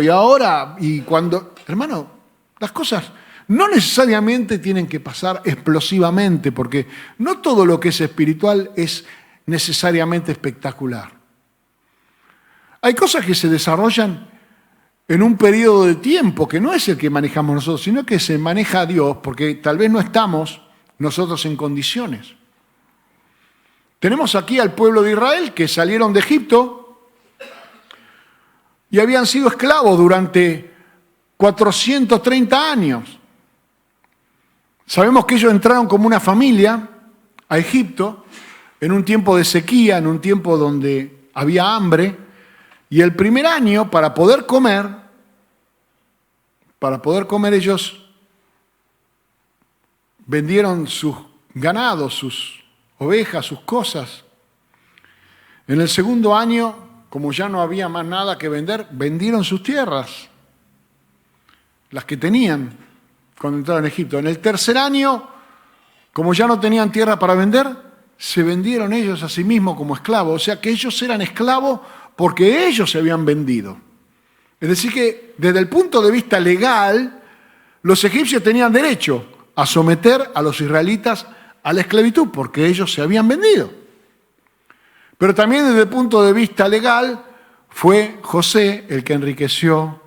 Hermano, las cosas no necesariamente tienen que pasar explosivamente, porque no todo lo que es espiritual es necesariamente espectacular. Hay cosas que se desarrollan en un periodo de tiempo que no es el que manejamos nosotros, sino que se maneja Dios, porque tal vez no estamos nosotros en condiciones. Tenemos aquí al pueblo de Israel que salieron de Egipto y habían sido esclavos durante 430 años. Sabemos que ellos entraron como una familia a Egipto en un tiempo de sequía, en un tiempo donde había hambre, Y el primer año, para poder comer ellos vendieron sus ganados, sus ovejas, sus cosas. En el segundo año, como ya no había más nada que vender, vendieron sus tierras, las que tenían cuando entraron a Egipto. En el tercer año, como ya no tenían tierra para vender, se vendieron ellos a sí mismos como esclavos. O sea que ellos eran esclavos porque ellos se habían vendido. Es decir que desde el punto de vista legal, los egipcios tenían derecho a someter a los israelitas a la esclavitud porque ellos se habían vendido. Pero también desde el punto de vista legal fue José el que enriqueció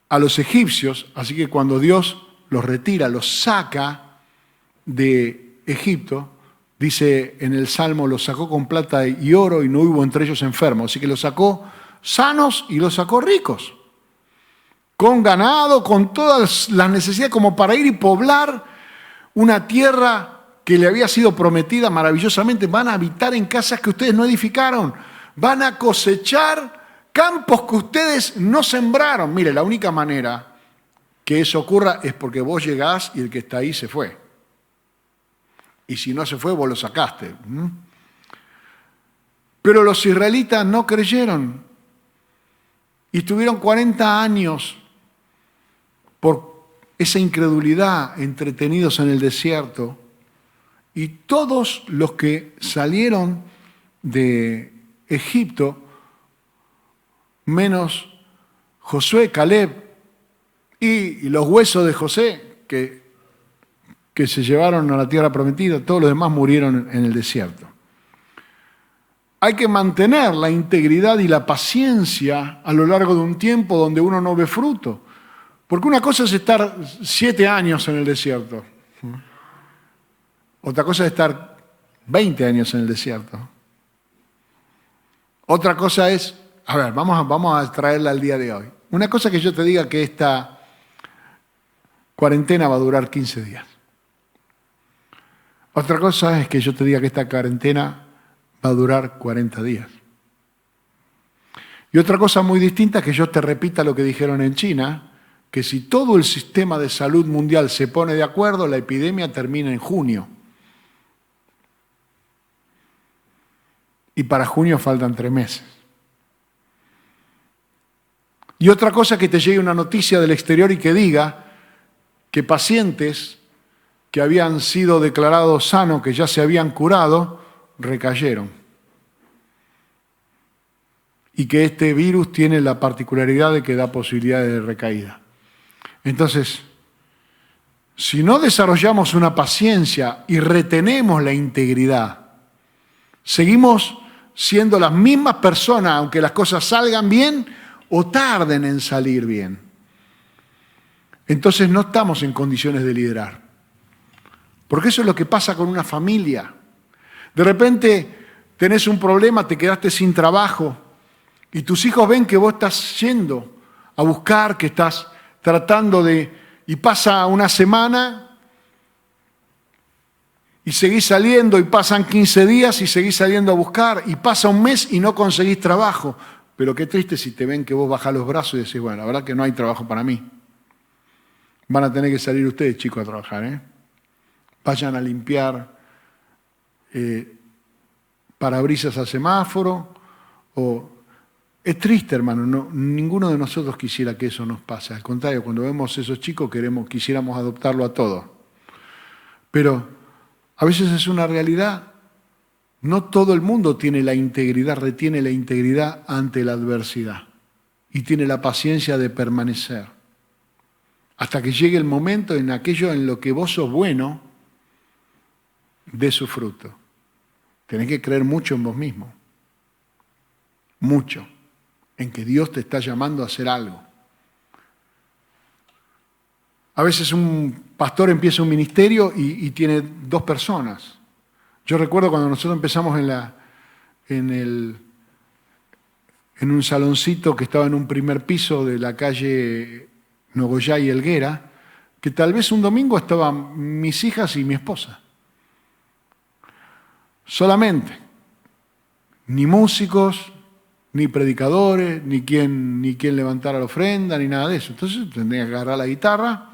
a los egipcios, así que cuando Dios los retira, los saca de Egipto, dice en el Salmo, los sacó con plata y oro y no hubo entre ellos enfermos, así que los sacó sanos y los sacó ricos, con ganado, con todas las necesidades como para ir y poblar una tierra que le había sido prometida maravillosamente. Van a habitar en casas que ustedes no edificaron, van a cosechar campos que ustedes no sembraron. Mire, la única manera que eso ocurra es porque vos llegás y el que está ahí se fue. Y si no se fue, vos lo sacaste. Pero los israelitas no creyeron y estuvieron 40 años por esa incredulidad entretenidos en el desierto. Y todos los que salieron de Egipto, menos Josué, Caleb y los huesos de José que se llevaron a la tierra prometida, todos los demás murieron en el desierto. Hay que mantener la integridad y la paciencia a lo largo de un tiempo donde uno no ve fruto. Porque una cosa es estar 7 años en el desierto. Otra cosa es estar 20 años en el desierto. Otra cosa es, a ver, vamos a traerla al día de hoy. Una cosa que yo te diga que esta cuarentena va a durar 15 días. Otra cosa es que yo te diga que esta cuarentena va a durar 40 días. Y otra cosa muy distinta es que yo te repita lo que dijeron en China, que si todo el sistema de salud mundial se pone de acuerdo, la epidemia termina en junio. Y para junio faltan 3 meses. Y otra cosa que te llegue una noticia del exterior y que diga que pacientes que habían sido declarados sanos, que ya se habían curado, recayeron. Y que este virus tiene la particularidad de que da posibilidades de recaída. Entonces, si no desarrollamos una paciencia y retenemos la integridad, seguimos siendo las mismas personas, aunque las cosas salgan bien o tarden en salir bien. Entonces no estamos en condiciones de liderar. Porque eso es lo que pasa con una familia. De repente tenés un problema, te quedaste sin trabajo y tus hijos ven que vos estás yendo a buscar, que estás tratando de... y pasa una semana y seguís saliendo y pasan 15 días y seguís saliendo a buscar y pasa un mes y no conseguís trabajo. Pero qué triste si te ven que vos bajás los brazos y decís, bueno, la verdad que no hay trabajo para mí. Van a tener que salir ustedes, chicos, a trabajar, Vayan a limpiar parabrisas al semáforo. Es triste, hermano, ninguno de nosotros quisiera que eso nos pase. Al contrario, cuando vemos a esos chicos quisiéramos adoptarlo a todos. Pero a veces es una realidad. No todo el mundo tiene la integridad, retiene la integridad ante la adversidad y tiene la paciencia de permanecer hasta que llegue el momento en aquello en lo que vos sos bueno, dé su fruto. Tenés que creer mucho en vos mismo, mucho, en que Dios te está llamando a hacer algo. A veces un pastor empieza un ministerio y tiene 2 personas. Yo recuerdo cuando nosotros empezamos en un saloncito que estaba en un primer piso de la calle Nogoyá y Helguera, que tal vez un domingo estaban mis hijas y mi esposa. Solamente. Ni músicos, ni predicadores, ni quien levantara la ofrenda, ni nada de eso. Entonces tendría que agarrar la guitarra,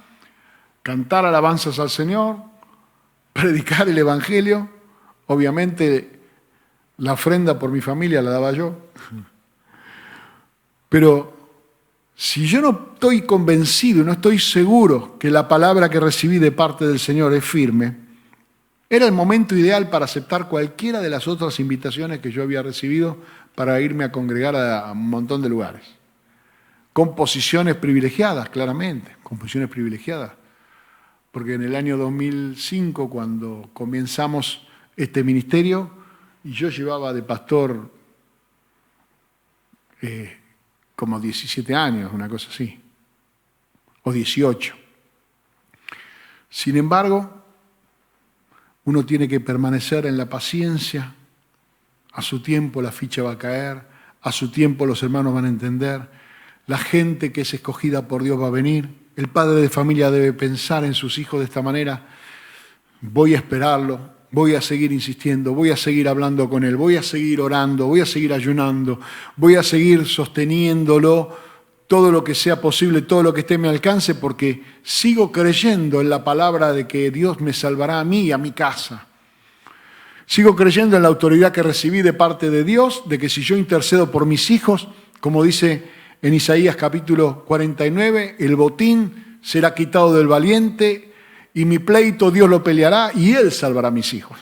cantar alabanzas al Señor, predicar el Evangelio. Obviamente la ofrenda por mi familia la daba yo. Pero si yo no estoy convencido, no estoy seguro que la palabra que recibí de parte del Señor es firme, era el momento ideal para aceptar cualquiera de las otras invitaciones que yo había recibido para irme a congregar a un montón de lugares. Con posiciones privilegiadas, claramente, con posiciones privilegiadas. Porque en el año 2005, cuando comenzamos este ministerio, y yo llevaba de pastor como 17 años, una cosa así, o 18. Sin embargo, uno tiene que permanecer en la paciencia. A su tiempo la ficha va a caer, a su tiempo los hermanos van a entender, la gente que es escogida por Dios va a venir. El padre de familia debe pensar en sus hijos de esta manera: voy a esperarlo, voy a seguir insistiendo, voy a seguir hablando con él, voy a seguir orando, voy a seguir ayunando, voy a seguir sosteniéndolo todo lo que sea posible, todo lo que esté a mi alcance, porque sigo creyendo en la palabra de que Dios me salvará a mí y a mi casa. Sigo creyendo en la autoridad que recibí de parte de Dios, de que si yo intercedo por mis hijos, como dice en Isaías capítulo 49, el botín será quitado del valiente y mi pleito Dios lo peleará y Él salvará a mis hijos.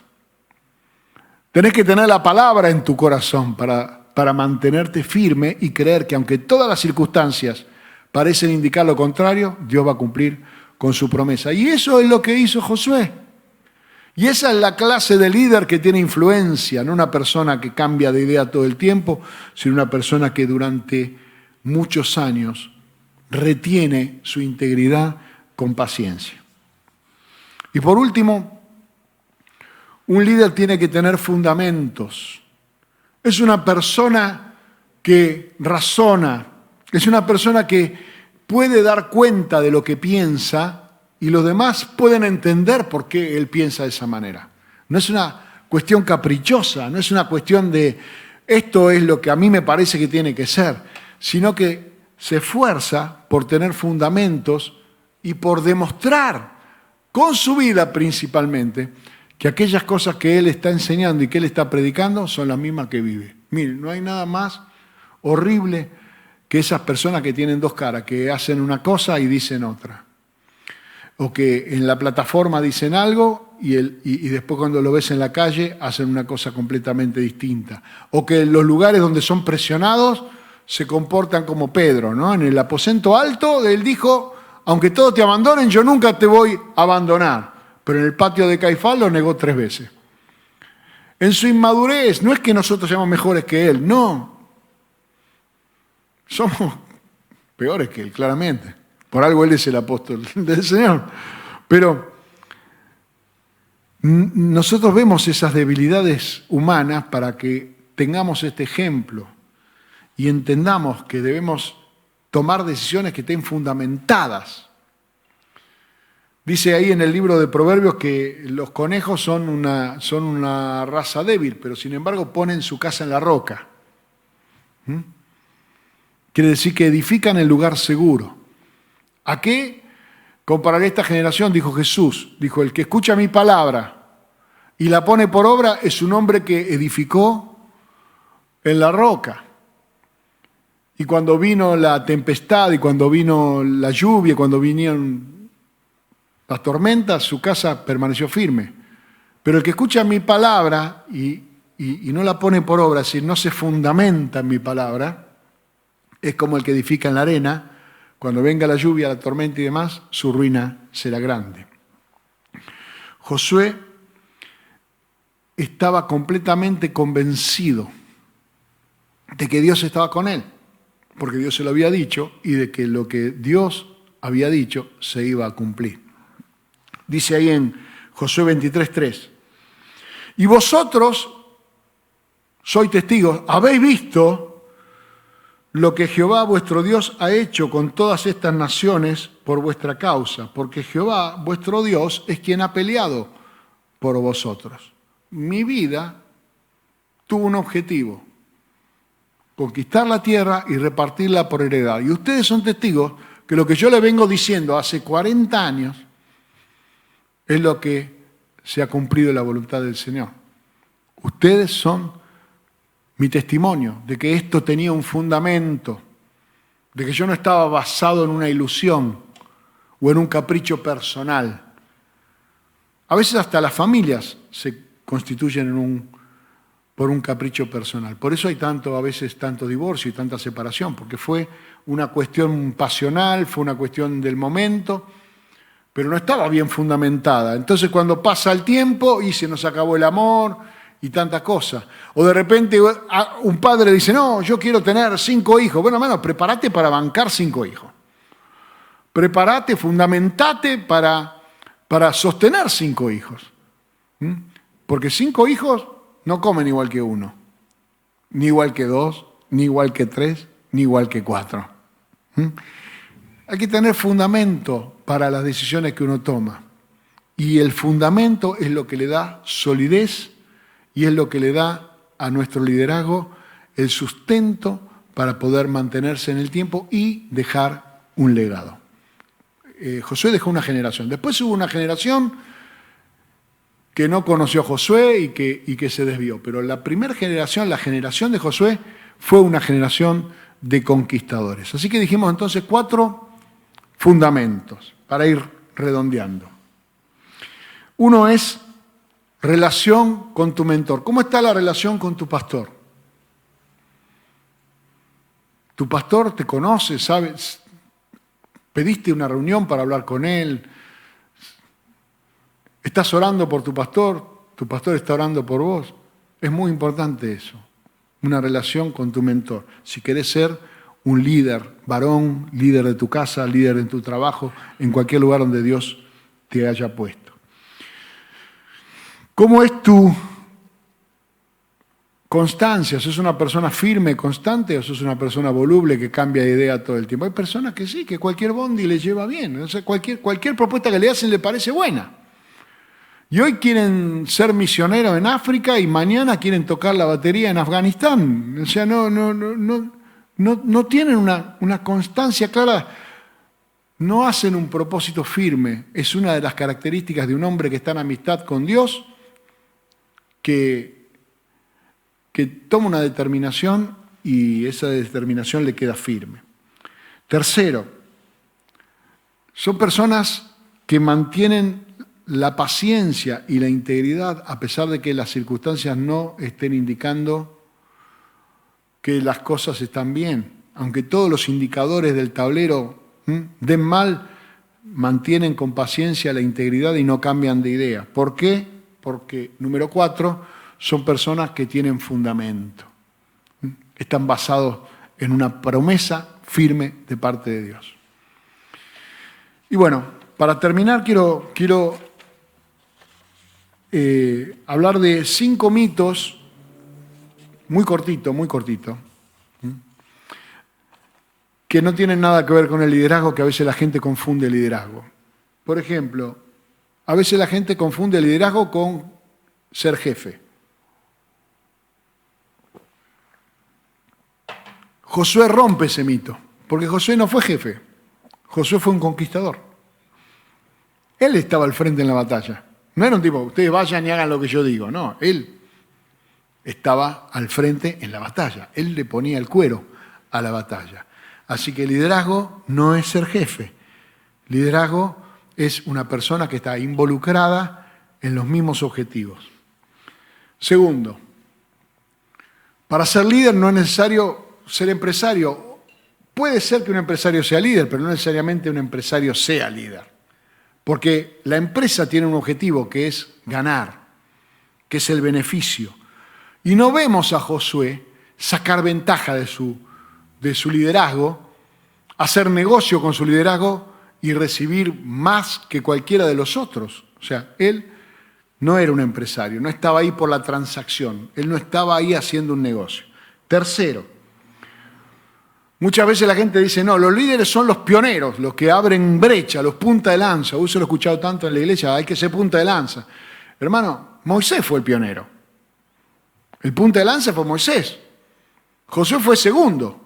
Tenés que tener la palabra en tu corazón para mantenerte firme y creer que aunque todas las circunstancias parecen indicar lo contrario, Dios va a cumplir con su promesa. Y eso es lo que hizo Josué. Y esa es la clase de líder que tiene influencia, no una persona que cambia de idea todo el tiempo, sino una persona que durante muchos años retiene su integridad con paciencia. Y por último, un líder tiene que tener fundamentos. Es una persona que razona, es una persona que puede dar cuenta de lo que piensa y los demás pueden entender por qué él piensa de esa manera. No es una cuestión caprichosa, no es una cuestión de esto es lo que a mí me parece que tiene que ser, sino que se esfuerza por tener fundamentos y por demostrar con su vida principalmente que aquellas cosas que él está enseñando y que él está predicando son las mismas que vive. Miren, no hay nada más horrible que esas personas que tienen dos caras, que hacen una cosa y dicen otra. O que en la plataforma dicen algo y después cuando lo ves en la calle hacen una cosa completamente distinta. O que en los lugares donde son presionados se comportan como Pedro, ¿no? En el aposento alto él dijo: aunque todos te abandonen, yo nunca te voy a abandonar. Pero en el patio de Caifás lo negó 3 veces. En su inmadurez, no es que nosotros seamos mejores que él, no. Somos peores que él, claramente. Por algo él es el apóstol del Señor. Pero nosotros vemos esas debilidades humanas para que tengamos este ejemplo y entendamos que debemos tomar decisiones que estén fundamentadas. Dice ahí en el libro de Proverbios que los conejos son una raza débil, pero sin embargo ponen su casa en la roca. Quiere decir que edifican el lugar seguro. ¿A qué compararé esta generación? Dijo Jesús. Dijo: el que escucha mi palabra y la pone por obra es un hombre que edificó en la roca. Y cuando vino la tempestad y cuando vino la lluvia, cuando vinieron las tormentas, su casa permaneció firme. Pero el que escucha mi palabra y no la pone por obra, es decir, no se fundamenta en mi palabra, es como el que edifica en la arena. Cuando venga la lluvia, la tormenta y demás, su ruina será grande. Josué estaba completamente convencido de que Dios estaba con él, porque Dios se lo había dicho y de que lo que Dios había dicho se iba a cumplir. Dice ahí en Josué 23:3, y vosotros sois testigos, habéis visto lo que Jehová vuestro Dios ha hecho con todas estas naciones por vuestra causa, porque Jehová vuestro Dios es quien ha peleado por vosotros. Mi vida tuvo un objetivo, conquistar la tierra y repartirla por heredad. Y ustedes son testigos que lo que yo les vengo diciendo hace 40 años es lo que se ha cumplido la voluntad del Señor. Ustedes son mi testimonio de que esto tenía un fundamento, de que yo no estaba basado en una ilusión o en un capricho personal. A veces hasta las familias se constituyen por un capricho personal. Por eso hay a veces tanto divorcio y tanta separación, porque fue una cuestión pasional, fue una cuestión del momento, pero no estaba bien fundamentada. Entonces cuando pasa el tiempo y se nos acabó el amor y tanta cosa. O de repente un padre dice, no, yo quiero tener 5 hijos. Bueno, hermano, prepárate para bancar 5 hijos. Prepárate, fundamentate para sostener 5 hijos. Porque 5 hijos no comen igual que 1, ni igual que 2, ni igual que 3, ni igual que 4. Hay que tener fundamento para las decisiones que uno toma. Y el fundamento es lo que le da solidez y es lo que le da a nuestro liderazgo el sustento para poder mantenerse en el tiempo y dejar un legado. Josué dejó una generación. Después hubo una generación que no conoció a Josué y que se desvió. Pero la primera generación, la generación de Josué, fue una generación de conquistadores. Así que dijimos entonces 4 fundamentos para ir redondeando. Uno es relación con tu mentor. ¿Cómo está la relación con tu pastor? ¿Tu pastor te conoce? ¿Sabes? ¿Pediste una reunión para hablar con él? ¿Estás orando por tu pastor? ¿Tu pastor está orando por vos? Es muy importante eso, una relación con tu mentor. Si querés ser un líder, varón, líder de tu casa, líder en tu trabajo, en cualquier lugar donde Dios te haya puesto. ¿Cómo es tu constancia? ¿Sos una persona firme, constante o sos una persona voluble que cambia de idea todo el tiempo? Hay personas que sí, que cualquier bondi les lleva bien. O sea, cualquier propuesta que le hacen le parece buena. Y hoy quieren ser misioneros en África y mañana quieren tocar la batería en Afganistán. O sea, no tienen una constancia clara, no hacen un propósito firme. Es una de las características de un hombre que está en amistad con Dios, que toma una determinación y esa determinación le queda firme. Tercero, son personas que mantienen la paciencia y la integridad a pesar de que las circunstancias no estén indicando que las cosas están bien. Aunque todos los indicadores del tablero den mal, mantienen con paciencia la integridad y no cambian de idea. ¿Por qué? Porque, número 4, son personas que tienen fundamento. Están basados en una promesa firme de parte de Dios. Y bueno, para terminar quiero hablar de 5 mitos, muy cortito, que no tienen nada que ver con el liderazgo, que a veces la gente confunde el liderazgo. Por ejemplo, a veces la gente confunde el liderazgo con ser jefe. Josué rompe ese mito, porque Josué no fue jefe, Josué fue un conquistador. Él estaba al frente en la batalla. No era un tipo, ustedes vayan y hagan lo que yo digo, no, él estaba al frente en la batalla, él le ponía el cuero a la batalla. Así que liderazgo no es ser jefe, liderazgo es una persona que está involucrada en los mismos objetivos. Segundo, para ser líder no es necesario ser empresario. Puede ser que un empresario sea líder, pero no necesariamente un empresario sea líder. Porque la empresa tiene un objetivo que es ganar, que es el beneficio. Y no vemos a Josué sacar ventaja de su liderazgo, hacer negocio con su liderazgo y recibir más que cualquiera de los otros. O sea, él no era un empresario, no estaba ahí por la transacción, él no estaba ahí haciendo un negocio. Tercero, muchas veces la gente dice, no, los líderes son los pioneros, los que abren brecha, los punta de lanza. Uy, se lo he escuchado tanto en la iglesia, hay que ser punta de lanza. Hermano, Moisés fue el pionero. El punta de lanza fue Moisés. Josué fue segundo.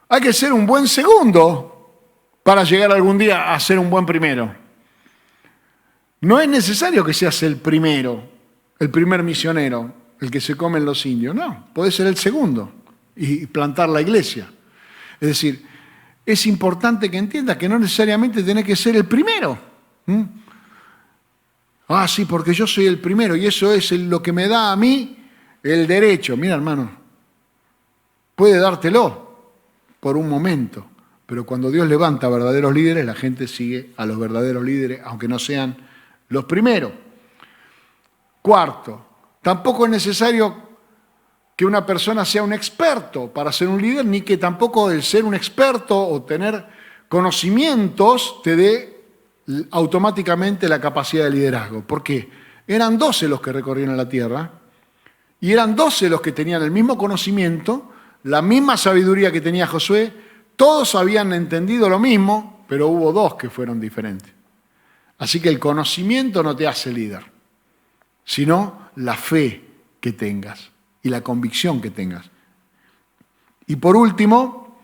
Hay que ser un buen segundo para llegar algún día a ser un buen primero. No es necesario que seas el primero, el primer misionero, el que se comen los indios. No, puede ser el segundo y plantar la iglesia. Es decir, es importante que entiendas que no necesariamente tenés que ser el primero. Ah, sí, porque yo soy el primero y eso es lo que me da a mí el derecho. Mira, hermano, puede dártelo por un momento, pero cuando Dios levanta verdaderos líderes, la gente sigue a los verdaderos líderes, aunque no sean los primeros. Cuarto, tampoco es necesario que una persona sea un experto para ser un líder, ni que tampoco el ser un experto o tener conocimientos te dé automáticamente la capacidad de liderazgo. ¿Por qué? Eran 12 los que recorrieron la tierra y eran 12 los que tenían el mismo conocimiento, la misma sabiduría que tenía Josué. Todos habían entendido lo mismo, pero hubo 2 que fueron diferentes. Así que el conocimiento no te hace líder, sino la fe que tengas y la convicción que tengas. Y por último,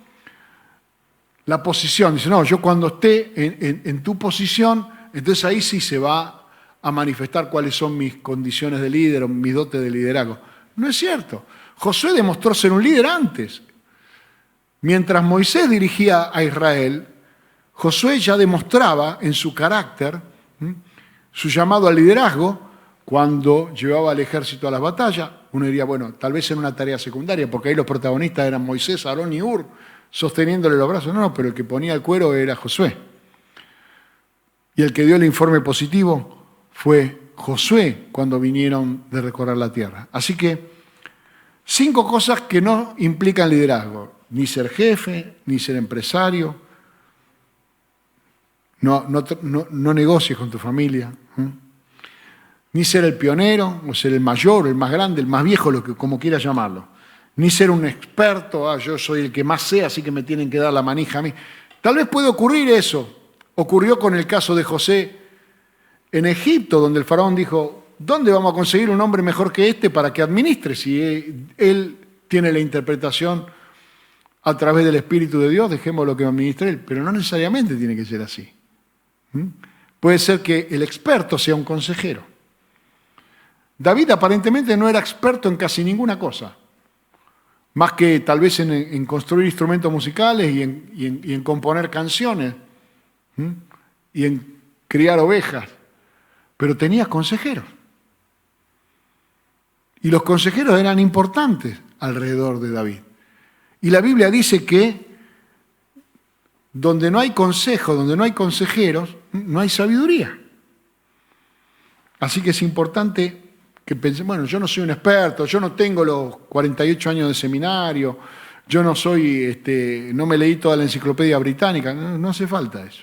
la posición. Dice, no, yo cuando esté en tu posición, entonces ahí sí se va a manifestar cuáles son mis condiciones de líder o mis dotes de liderazgo. No es cierto. Josué demostró ser un líder antes. Mientras Moisés dirigía a Israel, Josué ya demostraba en su carácter su llamado al liderazgo cuando llevaba al ejército a las batallas. Uno diría, bueno, tal vez en una tarea secundaria, porque ahí los protagonistas eran Moisés, Aarón y Hur, sosteniéndole los brazos. No, pero el que ponía el cuero era Josué. Y el que dio el informe positivo fue Josué cuando vinieron de recorrer la tierra. Así que 5 cosas que no implican liderazgo. Ni ser jefe, ni ser empresario. No negocies con tu familia. Ni ser el pionero, o ser el mayor, el más grande, el más viejo, como quieras llamarlo. Ni ser un experto, yo soy el que más sé, así que me tienen que dar la manija a mí. Tal vez puede ocurrir eso. Ocurrió con el caso de José en Egipto, donde el faraón dijo, ¿dónde vamos a conseguir un hombre mejor que este para que administre? Si él tiene la interpretación a través del Espíritu de Dios, dejemos lo que administre él. Pero no necesariamente tiene que ser así. Puede ser que el experto sea un consejero. David aparentemente no era experto en casi ninguna cosa, más que tal vez en construir instrumentos musicales y en componer canciones y en criar ovejas, pero tenía consejeros. Y los consejeros eran importantes alrededor de David. Y la Biblia dice que donde no hay consejo, donde no hay consejeros, no hay sabiduría. Así que es importante que pensemos, bueno, yo no soy un experto, yo no tengo los 48 años de seminario, yo no soy, no me leí toda la enciclopedia británica, no hace falta eso.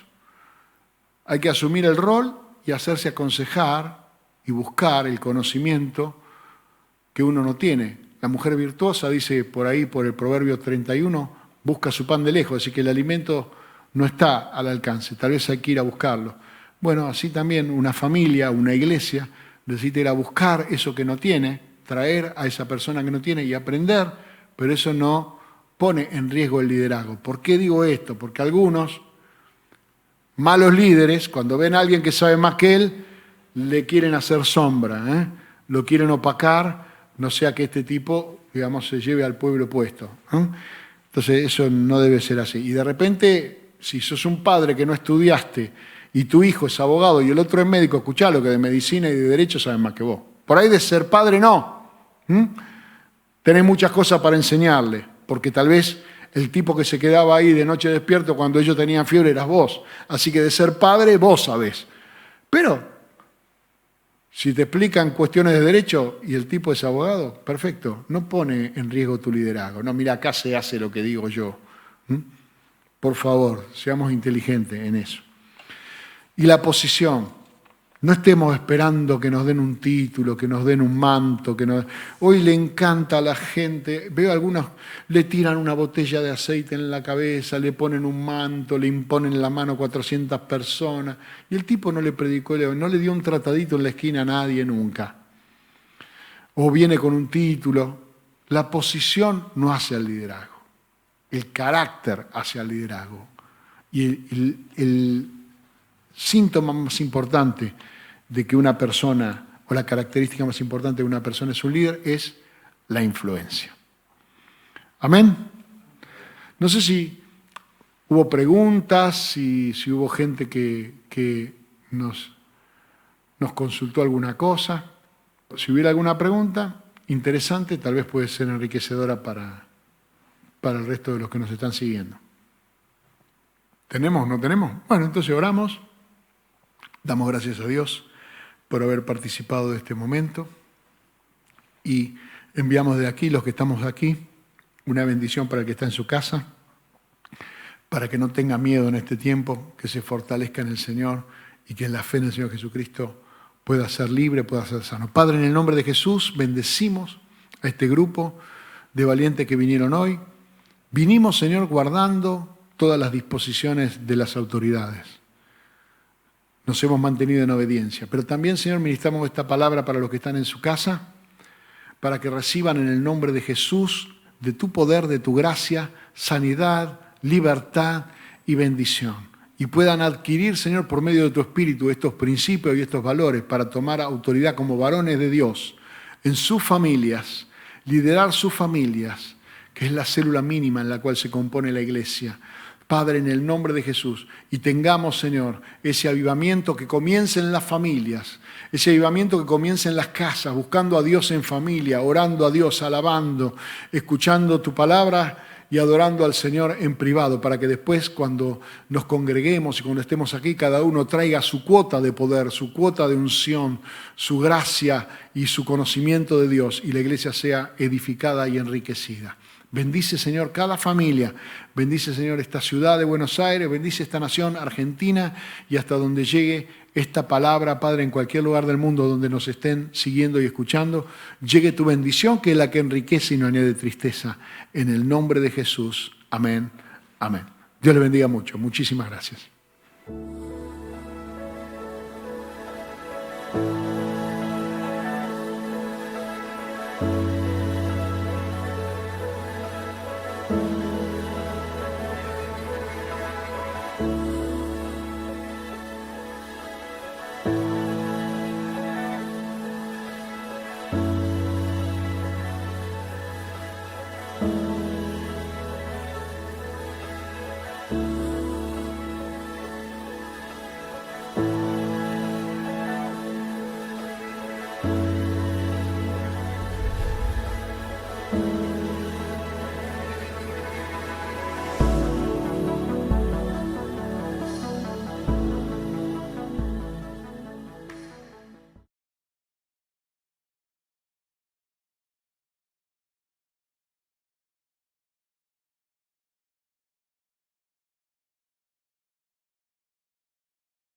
Hay que asumir el rol y hacerse aconsejar y buscar el conocimiento que uno no tiene. La mujer virtuosa dice por ahí, por el Proverbio 31, busca su pan de lejos, es decir, que el alimento no está al alcance, tal vez hay que ir a buscarlo. Bueno, así también una familia, una iglesia, necesita ir a buscar eso que no tiene, traer a esa persona que no tiene y aprender, pero eso no pone en riesgo el liderazgo. ¿Por qué digo esto? Porque algunos malos líderes, cuando ven a alguien que sabe más que él, le quieren hacer sombra, lo quieren opacar, no sea que este tipo, digamos, se lleve al pueblo opuesto. Entonces eso no debe ser así. Y de repente, si sos un padre que no estudiaste y tu hijo es abogado y el otro es médico, escuchalo, que de medicina y de derecho saben más que vos. Por ahí de ser padre no. Tenés muchas cosas para enseñarle, porque tal vez el tipo que se quedaba ahí de noche despierto cuando ellos tenían fiebre eras vos. Así que de ser padre vos sabés. Pero si te explican cuestiones de derecho y el tipo es abogado, perfecto, no pone en riesgo tu liderazgo. No, mira, acá se hace lo que digo yo. Por favor, seamos inteligentes en eso. Y la posición. No estemos esperando que nos den un título, que nos den un manto. Hoy le encanta a la gente. Veo algunos, le tiran una botella de aceite en la cabeza, le ponen un manto, le imponen en la mano 400 personas. Y el tipo no le predicó, no le dio un tratadito en la esquina a nadie nunca. O viene con un título. La posición no hace al liderazgo. El carácter hace al liderazgo. Y el síntoma más importante de que una persona, o la característica más importante de una persona es un líder, es la influencia. Amén. No sé si hubo preguntas, si hubo gente que nos consultó alguna cosa. Si hubiera alguna pregunta interesante, tal vez puede ser enriquecedora para el resto de los que nos están siguiendo. ¿Tenemos? ¿No tenemos? Bueno, entonces oramos. Damos gracias a Dios por haber participado de este momento y enviamos de aquí, los que estamos aquí, una bendición para el que está en su casa, para que no tenga miedo en este tiempo, que se fortalezca en el Señor y que en la fe en el Señor Jesucristo pueda ser libre, pueda ser sano. Padre, en el nombre de Jesús, bendecimos a este grupo de valientes que vinieron hoy. Vinimos, Señor, guardando todas las disposiciones de las autoridades. Nos hemos mantenido en obediencia. Pero también, Señor, ministramos esta palabra para los que están en su casa, para que reciban en el nombre de Jesús, de tu poder, de tu gracia, sanidad, libertad y bendición. Y puedan adquirir, Señor, por medio de tu Espíritu, estos principios y estos valores para tomar autoridad como varones de Dios en sus familias, liderar sus familias, que es la célula mínima en la cual se compone la iglesia. Padre, en el nombre de Jesús, y tengamos, Señor, ese avivamiento que comience en las familias, ese avivamiento que comience en las casas, buscando a Dios en familia, orando a Dios, alabando, escuchando tu palabra y adorando al Señor en privado, para que después, cuando nos congreguemos y cuando estemos aquí, cada uno traiga su cuota de poder, su cuota de unción, su gracia y su conocimiento de Dios, y la iglesia sea edificada y enriquecida. Bendice, Señor, cada familia. Bendice, Señor, esta ciudad de Buenos Aires. Bendice esta nación, Argentina, y hasta donde llegue esta palabra, Padre, en cualquier lugar del mundo donde nos estén siguiendo y escuchando, llegue tu bendición, que es la que enriquece y no añade tristeza. En el nombre de Jesús. Amén. Amén. Dios le bendiga mucho. Muchísimas gracias.